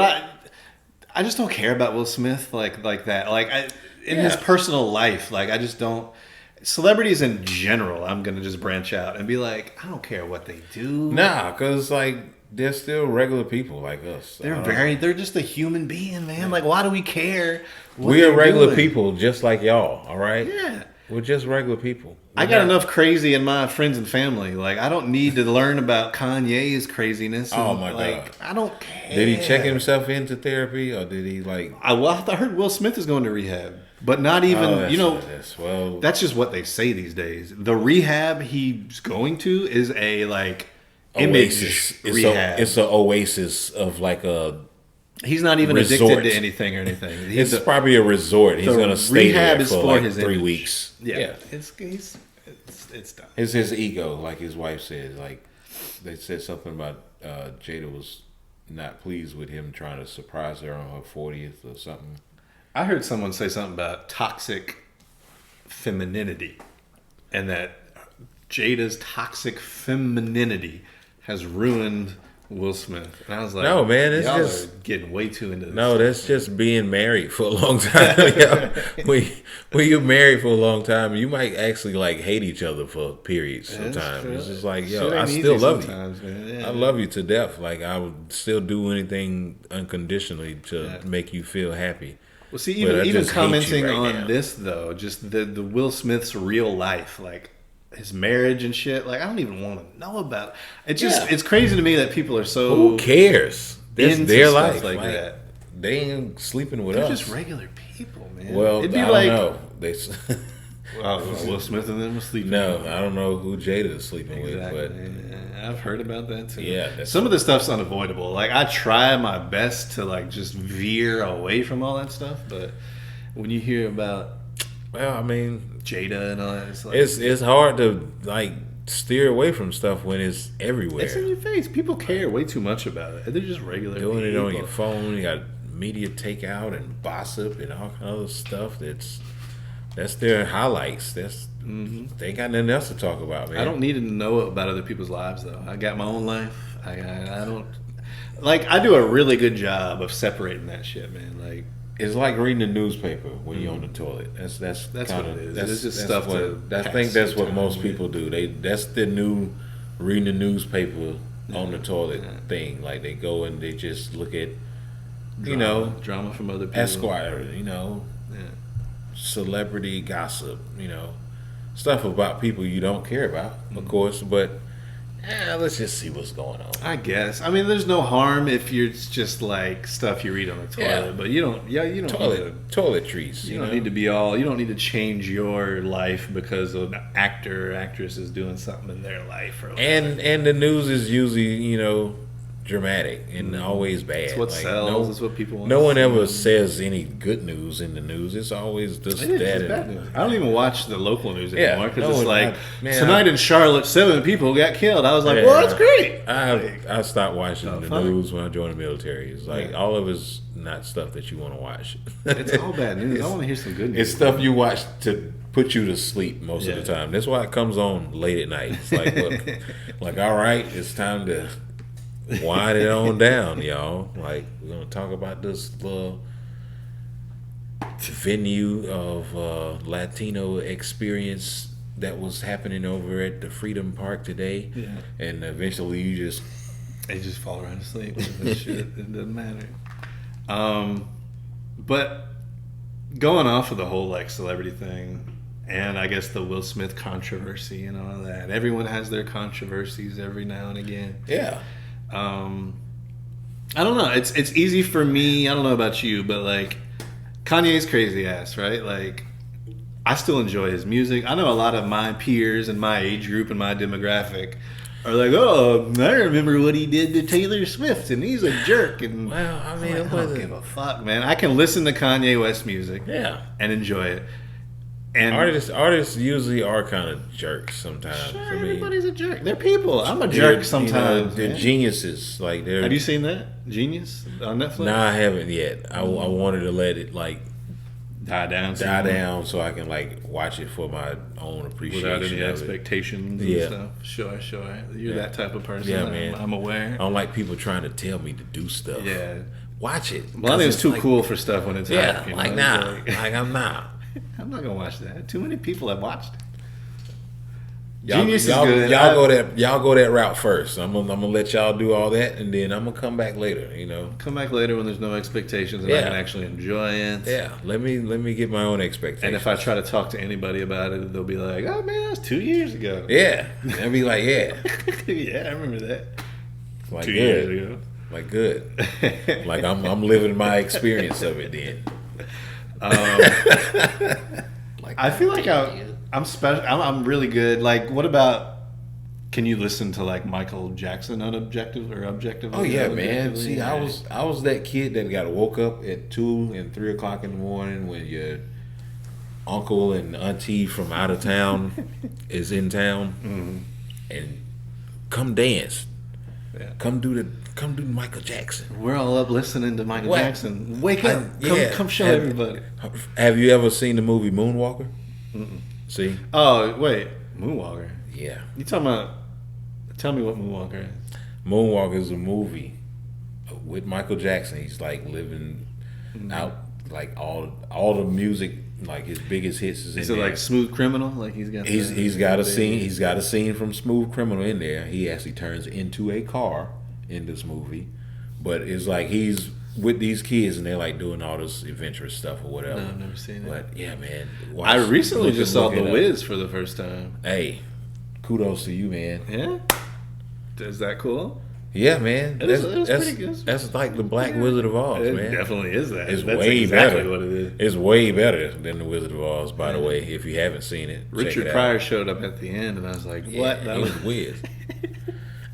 I just don't care about Will Smith like that. Like in his personal life, like I just don't. Celebrities in general, I'm gonna just branch out and be like, I don't care what they do. Nah, because like they're still regular people like us. They're just a human being, man. Like, why do we care? what We are they're regular doing? people just like y'all. All right. Yeah. We're just regular people. I got enough crazy in my friends and family. Like, I don't need to learn about Kanye's craziness. Oh, and, my like, God. I don't care. Did he check himself into therapy or did he like? I heard Will Smith is going to rehab, but not even. Oh, that's you know, what it is. Well, that's just what they say these days. The rehab he's going to is a like oasis. image rehab. It's an oasis of like a. He's not even resort. addicted to anything or anything. It's probably a resort. He's the going to stay rehab there is for for like his 3 image. weeks. Yeah, it's done. It's his ego, like his wife said. Like they said something about Jada was not pleased with him trying to surprise her on her 40th or something. I heard someone say something about toxic femininity, and that Jada's toxic femininity has ruined Will Smith. And I was like, No, man, it's y'all just- are getting way too into this. No, that's just being married for a long time. when you're married for a long time, you might actually like hate each other for periods. Sometimes it's just like, yo, Shit I ain't still easy love you. sometimes, man. Yeah. I love you to death. Like I would still do anything unconditionally to make you feel happy. Well, see, But I even just hate you commenting right on now. this though, just the Will Smith's real life, like his marriage and shit. Like I don't even want to know about it. Just Yeah. it's crazy to me that people are so Who cares? That's into their stuff life. like Like, that. they ain't sleeping with They're us. just regular people, man. Well, It'd I be don't like, know. They, Will Smith and them was sleeping. no, I don't know who Jada is sleeping Exactly. with, Yeah, I've heard about that too. Yeah, that's- some of the stuff's unavoidable. Like I try my best to like just veer away from all that stuff, but when you hear about but well, I mean, Jada and all that, it's like it's hard to like steer away from stuff when it's everywhere. it's in your face. People care way too much about it. They're just regular Doing it people. on your phone, you got media takeout and gossip and all kind of other stuff. That's their highlights. They ain't got nothing else to talk about, man. I don't need to know about other people's lives though. I got my own life. I don't like. I do a really good job of separating that shit, man. Like It's like reading the newspaper when you're on the toilet. That's That's kinda, what it is. That's, It's just that's stuff what, to I pass think that's the what time most with. people do. That's the new reading the newspaper on the toilet thing. Like they go and they just look at, drama from other people. Esquire, celebrity gossip, stuff about people you don't care about, of course. But let's just see what's going on. I guess. I mean, there's no harm if you're just like stuff you read on the toilet, Yeah. but you don't. Yeah, you don't. Toiletries. You don't need to be all. You don't need to change your life because an actor or actress is doing something in their life or whatever. And the news is usually, dramatic and always bad. It's what sells. It's what people want. No one ever says any good news in the news. It's always just that. Bad news. I don't even watch the local news anymore because it's like man, in Charlotte, 7 people got killed. I was like, well, that's great. I stopped watching the news when I joined the military. It's like all of it's not stuff that you want to watch. It's all bad news. I want to hear some good news. It's stuff you watch to put you to sleep most of the time. That's why it comes on late at night. It's like, look, like, all right, it's time to wind it on down, y'all. Like, we're gonna talk about this little venue of Latino experience that was happening over at the Freedom Park today, and eventually they just fall around to sleep. Shit, it doesn't matter. But going off of the whole like celebrity thing, and I guess the Will Smith controversy and all that. Everyone has their controversies every now and again. Yeah. I don't know. It's easy for me. I don't know about you, but like Kanye's crazy ass, right? Like I still enjoy his music. I know a lot of my peers and my age group and my demographic are like, oh, I remember what he did to Taylor Swift, and he's a jerk. And well, I mean, I don't give a fuck, man. I can listen to Kanye West music, and enjoy it. And artists usually are kind of jerks sometimes. Sure, everybody's a jerk. They're people. I'm a jerk sometimes. They're geniuses. Like they're. Have you seen that Genius on Netflix? Nah, I haven't yet. I wanted to let it like die down so I can like watch it for my own appreciation without any of expectations and stuff. Sure. You're that type of person. Yeah, man. I'm aware. I don't like people trying to tell me to do stuff. Yeah. Watch it. Well, I think it's too cool for stuff when it's hype, you know? Like nah. Like I'm not. I'm not gonna watch that. Too many people have watched it. Genius is good. Y'all go that route first. I'm gonna let y'all do all that, and then I'm gonna come back later. You know, come back later when there's no expectations and I can actually enjoy it. Yeah, let me get my own expectations. And if I try to talk to anybody about it, they'll be like, "Oh man, that's 2 years ago." Yeah, they'll be like, "Yeah, yeah, I remember that." Like 2 years ago. Like good. Like I'm living my experience of it then. Like I feel like I'm special. I'm really good. Like, what about? Can you listen to like Michael Jackson unobjective or objective? Oh yeah, man. See, I was that kid that got woke up at 2 and 3 o'clock in the morning when your uncle and auntie from out of town is in town, and come dance. Yeah. Come do Michael Jackson. We're all up listening to Michael Jackson. Wake up! Come show everybody. Have you ever seen the movie Moonwalker? Mm-mm. See? Oh wait, Moonwalker. Yeah. You talking about? Tell me what Moonwalker is. Moonwalker is a movie with Michael Jackson. He's like living out like all the music, like his biggest hits is in there. Is it like Smooth Criminal? Like he's got a scene. He's got a scene from Smooth Criminal in there. He actually turns into a car in this movie, but it's like he's with these kids and they're like doing all this adventurous stuff or whatever. No, I've never seen it. But yeah, man. I recently just saw The Wiz for the first time. Hey, kudos to you, man. Yeah. Is that cool? Yeah, man. That's pretty good. That's like the Black Wizard of Oz, it man. It definitely is that. It's that's way exactly better. What it is. It's way better than the Wizard of Oz, by the way. If you haven't seen it, Richard Pryor showed up at the end, and I was like, "What?" That was weird.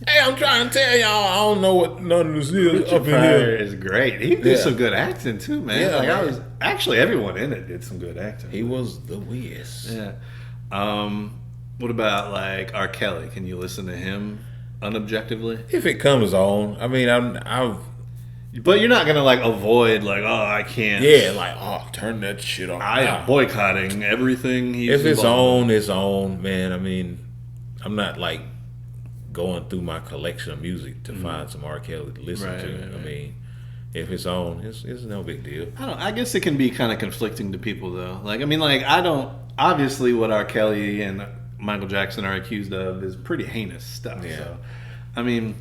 Hey, I'm trying to tell y'all, I don't know what none of this is. Richard Pryor is great. He did some good acting too, man. Yeah, like I was actually everyone in it did some good acting. He was the weirdest. Yeah. What about like R. Kelly? Can you listen to him unobjectively? If it comes on, I mean, I've. But you're not gonna like avoid like, oh, I can't. Yeah, like, oh, turn that shit off. I am boycotting everything. If it's on, it's on, man. I mean, I'm not like going through my collection of music to find some R. Kelly to listen to. Right. I mean, if it's on, it's no big deal. I guess it can be kind of conflicting to people though. Like, I mean, like I don't obviously what R. Kelly and Michael Jackson are accused of is pretty heinous stuff. Yeah. So, I mean,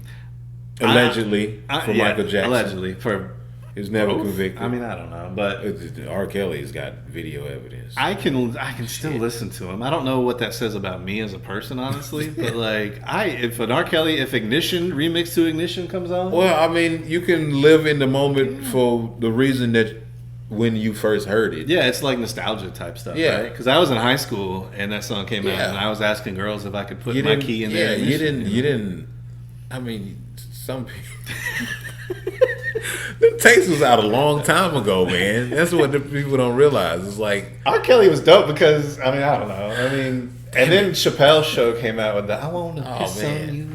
allegedly for Michael Jackson. Allegedly for. He's never convicted. I mean, I don't know, but R. Kelly's got video evidence. I can still listen to him. I don't know what that says about me as a person, honestly. But like, if an R. Kelly, if Ignition remix to Ignition comes on, well, I mean, you can live in the moment for the reason that when you first heard it. Yeah, it's like nostalgia type stuff. Yeah, right? Because I was in high school and that song came out, and I was asking girls if I could put my key in there. Yeah, you didn't. I mean, some people. The taste was out a long time ago, man. That's what the people don't realize. It's like R. Kelly was dope because I don't know. And then Chappelle's show came out with the "I want to piss on you."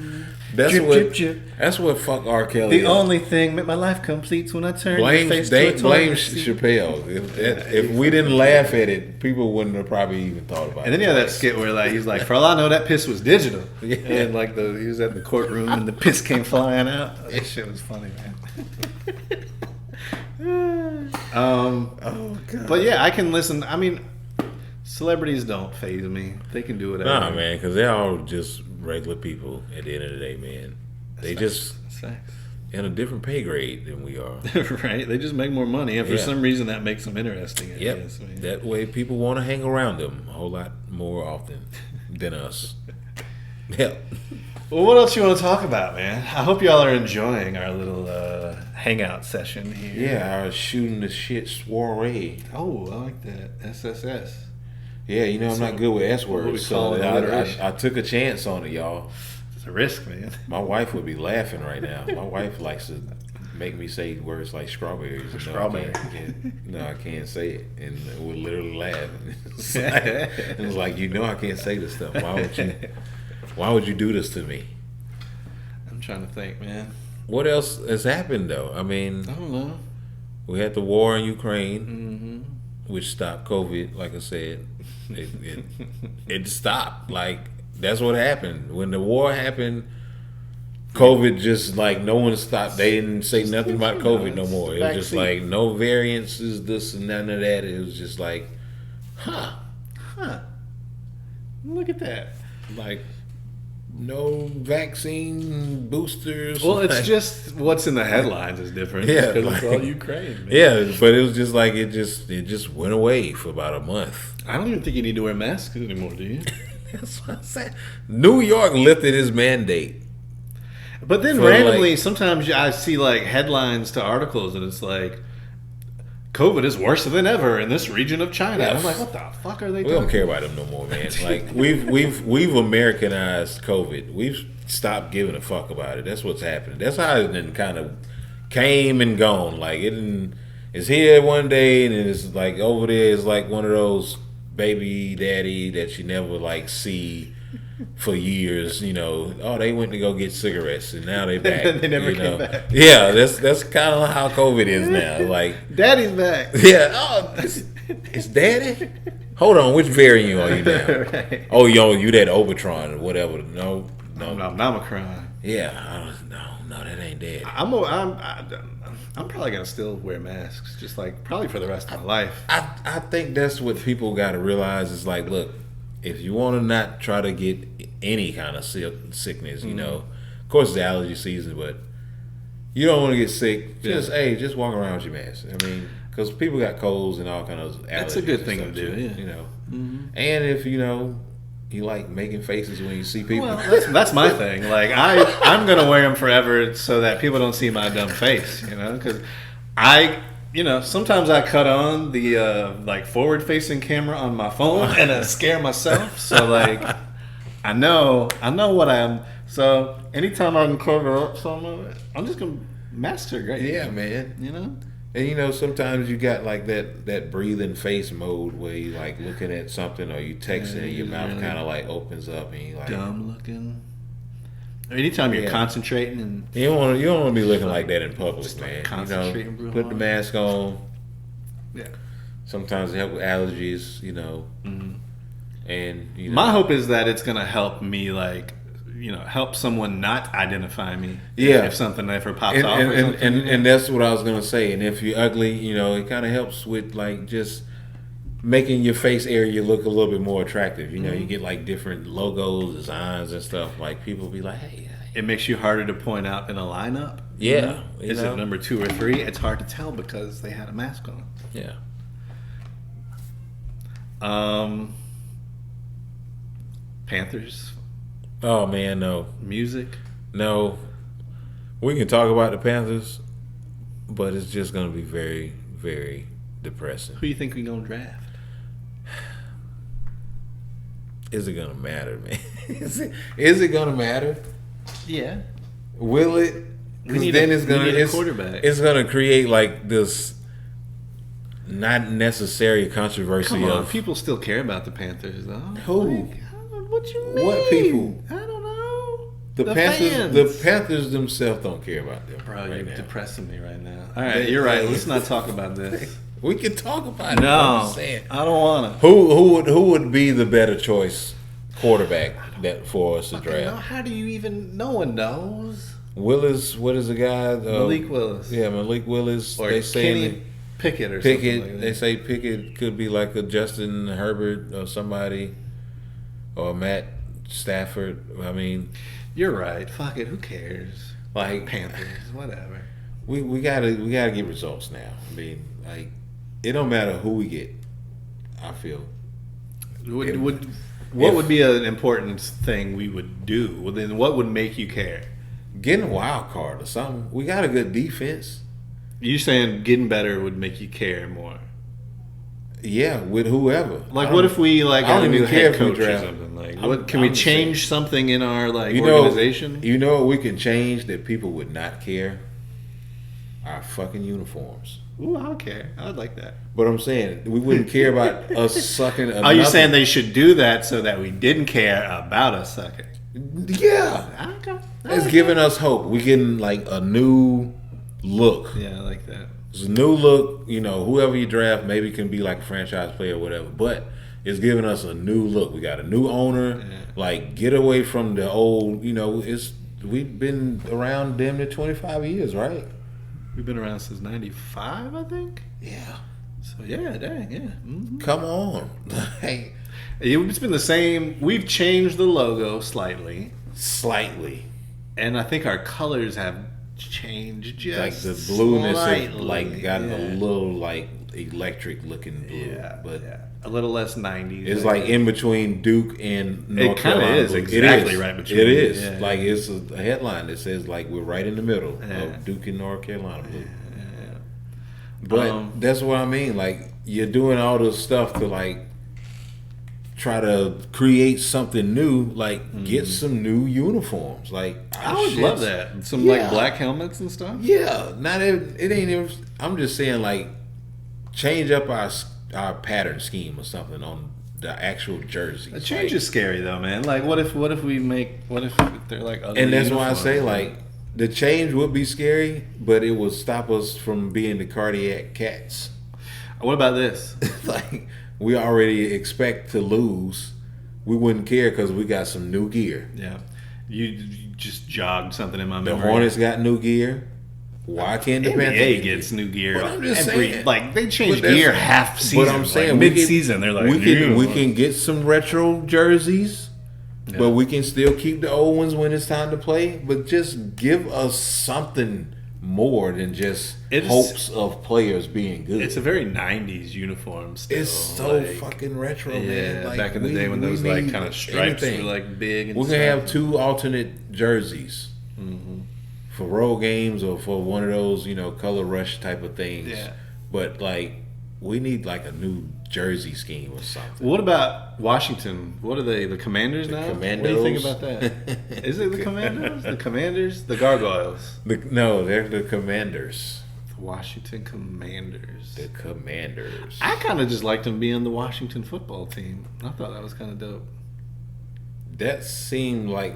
That's drip, what. drip, drip. That's what fuck R. Kelly. The only thing that my life completes when I turn your face to a blame toilet seat. Chappelle. If we didn't laugh at it, people wouldn't have probably even thought about it. And then you had that skit where like he's like, for all I know, that piss was digital. Yeah. And like he was at the courtroom and the piss came flying out. That shit was funny, man. Oh god. But yeah, I can listen. Celebrities don't faze me. They can do whatever. Nah, man, because they're all just regular people at the end of the day, man. They just in a different pay grade than we are. Right? They just make more money, and for some reason that makes them interesting. I guess. That way people want to hang around them a whole lot more often than us. Yeah. Well, what else you want to talk about, man? I hope y'all are enjoying our little hangout session here. Yeah, our shooting the shit soiree. Oh, I like that. SSS. Yeah, I'm not good with S words, so I took a chance on it, y'all. It's a risk, man. My wife would be laughing right now. My wife likes to make me say words like strawberries. Strawberry. I can't say it, and would literally laugh. It was like, I can't say this stuff. Why would you do this to me? I'm trying to think, man. What else has happened, though? I don't know. We had the war in Ukraine, which stopped COVID. Like I said, it stopped. Like, that's what happened. When the war happened, COVID just, like, no one stopped. They didn't say nothing about COVID no more. It was just like, no variances, this and none of that. It was just like, Look at that. Like, no vaccine boosters. Well, it's just what's in the headlines is different. Yeah, because it's all Ukraine. Man. Yeah, but it was just like it just went away for about a month. I don't even think you need to wear masks anymore, do you? That's what I said. New York lifted his mandate, but then randomly, sometimes I see like headlines to articles, and it's like, COVID is worse than ever in this region of China. And I'm like, what the fuck are they doing? We don't care about them no more, man. Like we've Americanized COVID. We've stopped giving a fuck about it. That's what's happening. That's how it then kind of came and gone. Like it's here one day and it's like over there. It's like one of those baby daddy that you never like see for years. Oh, they went to go get cigarettes and now they back. They never came back. Yeah, that's kind of how COVID is now. Like, Daddy's back. Yeah. Oh, it's Daddy. Hold on, which variant are you now? Right. Oh, you that Omicron or whatever. No, Omicron. Yeah, no, that ain't Daddy. I'm probably gonna still wear masks, just like probably for the rest of my life. I think that's what people got to realize is like, look, if you want to not try to get any kind of sickness, of course it's allergy season, but you don't want to get sick. Just walk around with your mask. Because people got colds and all kind of allergies. That's a good thing to do, yeah. And if you like making faces when you see people. Well, that's my thing. Like I'm gonna wear them forever so that people don't see my dumb face. Because sometimes I cut on the like forward-facing camera on my phone and I scare myself. So like, I know what I am. So anytime I can cover up some of it, I'm just gonna master great. Yeah, man. And sometimes you got like that breathing face mode where you like looking at something or you texting and your mouth kind of like opens up and you like dumb looking. Or anytime you're concentrating and you don't want to be looking like that in public, man. Concentrating, put the mask on. Yeah. Sometimes it helps with allergies, And my hope is that it's gonna help me like. Help someone not identify me. Yeah, if something ever pops off. And that's what I was gonna say. And if you're ugly, it kind of helps with like just making your face area look a little bit more attractive. You get like different logos, designs, and stuff. Like people be like, hey. It makes you harder to point out in a lineup. Yeah, Is it number 2 or 3? It's hard to tell because they had a mask on. Yeah. Panthers. Oh man, no. Music? No. We can talk about the Panthers, but it's just going to be very, very depressing. Who do you think we're going to draft? Is it going to matter, man? Is it going to matter? Yeah. Will it? Because then we need a quarterback. It's gonna create like this not necessary controversy. Come on, of people still care about the Panthers, though. Who? What you mean? What people? I don't know. The Panthers. fans. The Panthers themselves don't care about them. Bro, right you're now. depressing me right now. All right, you're right. Let's not talk about this. We can talk about it. No, I'm just saying. I don't want to. Who would be the better choice quarterback that for us to draft? How do you even? No one knows. Willis, what is the guy? Malik Willis. Yeah, Malik Willis. Or they say Kenny Pickett or Pickett. something like They that. say Pickett could be like a Justin Herbert or somebody, or Matt Stafford. I mean, You're right. Fuck it. Who cares? like Panthers, whatever. we gotta get results now. I mean, like it don't matter who we get. I feel What would be an important thing we would do? Well, then what would make you care? getting a wild card or something. We got a good defense. You saying getting better would make you care more? Yeah, with whoever. Like, what if we like I got a don't new even care head if we coach or draft. something? Like, I'm- what can we I'm just change something in our like You know, organization? you know what we can change that people would not care? Our fucking uniforms. Ooh, I don't care. I'd like that. But I'm saying we wouldn't care about us sucking. Are you saying they should do that so that we didn't care about us sucking? Yeah, Okay. it's giving us hope. We getting like a new look. Yeah, I like that. It's a new look. You know, whoever you draft maybe can be like a franchise player or whatever. But it's giving us a new look. We got a new owner. Yeah. Like, get away from the old. You know, we've been around damn near 25 years, right? We've been around since '95, I think. Yeah. So yeah, dang, yeah. Mm-hmm. Come on. Like, It's been the same. We've changed the logo slightly, slightly. and I think our colors have changed just Like the blueness slightly. has like gotten Yeah. a little like electric looking blue. Yeah, But yeah. A little less '90s. it's like in between Duke and North kinda Carolina. is blue. exactly right between. It is. Yeah. Like it's a headline that says like we're right in the middle Yeah. of Duke and North Carolina blue. Yeah. But that's what I mean. Like you're doing all this stuff to like try to create something new. Like get some new uniforms. Like I would love that. Some Yeah. like black helmets and stuff. Yeah, not even, it ain't even. I'm just saying, like, change up our pattern scheme or something on the actual jerseys. A change is scary though, man. Like, what if they're like ugly And that's why I uniforms? say, like, the change would be scary, but it would stop us from being the cardiac cats. What about this? Like, we already expect to lose. We wouldn't care because we got some new gear. Yeah, you just jogged something in my The memory. Hornets got new gear. Why can't the Panthers NBA get gets new gear. But I'm just every saying. like they change But that's- gear half season. But I'm saying like, we can- mid-season they're like we can get some retro jerseys, Yeah. but we can still keep the old ones when it's time to play. But just give us something more than just It's- hopes of players being good. It's a very '90s uniform. Still. It's so like, fucking retro, yeah, man. Like, back in the day when we those like need kind of stripes anything. were like big. And We're gonna stuff. have 2 alternate jerseys for road games or for one of those, color rush type of things. Yeah. But like, we need like a new jersey scheme or something. What about Washington? What are they? The Commanders now? Commandos? What do you think about that? Is it the Commandos? The Commanders? The Gargoyles? No, they're the Commanders. The Washington Commanders. The Commanders. I kind of just liked them being the Washington football team. I thought that was kind of dope. That seemed like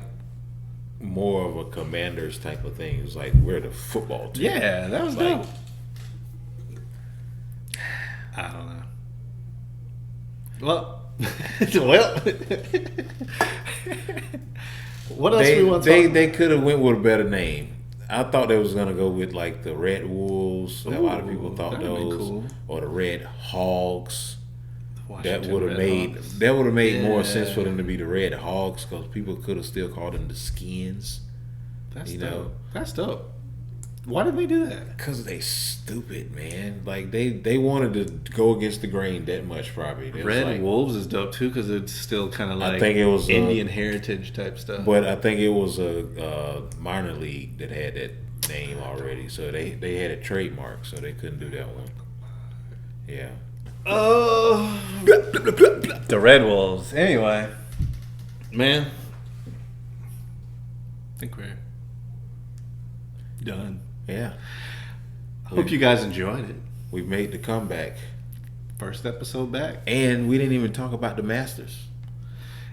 more of a Commanders type of thing. It was like we're the football team. Yeah, that was Like- dope. I don't know. Well, what else They we want to talk they could have went with a better name. I thought they was gonna go with like the Red Wolves. A lot of people thought that'd be those, cool. or the Red Hogs. That Washington would have Red made Hawks. more Yeah. sense for them to be the Red Hogs because people could have still called them the Skins. That's you dope. know. That's dope. Why did they do that? Cause they stupid, man. Like they wanted to go against the grain that much, probably. It was Red like- Wolves is dope too because it's still kind of like think it was, Indian heritage type stuff. But I think it was a minor league that had that name already, so they had a trademark, so they couldn't do that one. Yeah. Oh, the Red Wolves. Anyway, man, I think we're done. Yeah. I hope you guys enjoyed it. We made the comeback. First episode back. And we didn't even talk about the Masters.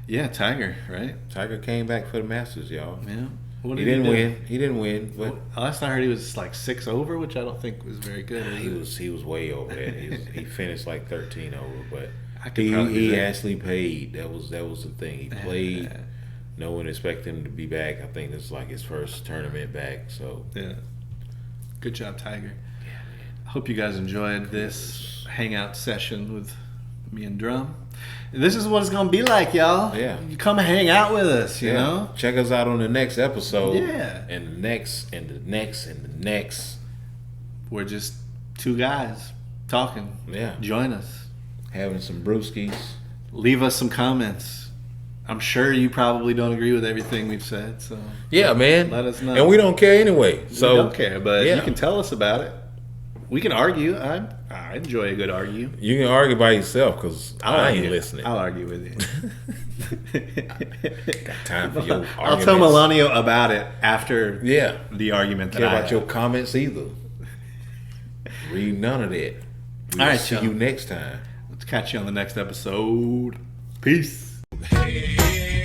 Yeah, Tiger, right? Tiger came back for the Masters, y'all. Yeah. What He did didn't do? win. He didn't win, but Last I heard, he was like 6 over, which I don't think was very good. he was way over that. He finished like 13 over, but I could probably do he that. actually paid. That was the thing. He played. No one expected him to be back. I think this is like his first tournament back. So Yeah. Good job, Tiger. I hope you guys enjoyed this hangout session with me and Drum. This is what it's going to be like, y'all. Yeah. You come hang out with us, you know? Check us out on the next episode. Yeah. And the next, and the next, and the next. We're just two guys talking. Yeah. Join us. Having some brewskis. Leave us some comments. I'm sure you probably don't agree with everything we've said, so Yeah, man. let us know. And we don't care anyway. So we don't care, but yeah. you can tell us about it. We can argue. I enjoy a good argue. You can argue by yourself because I ain't argue. listening. I'll argue with you. Got time for your I'll tell arguments. Melania about it after Yeah. the argument that Care I about have. your comments either. Read none of that. We'll All right, see y'all. you next time. Let's catch you on the next episode. Peace. Hey.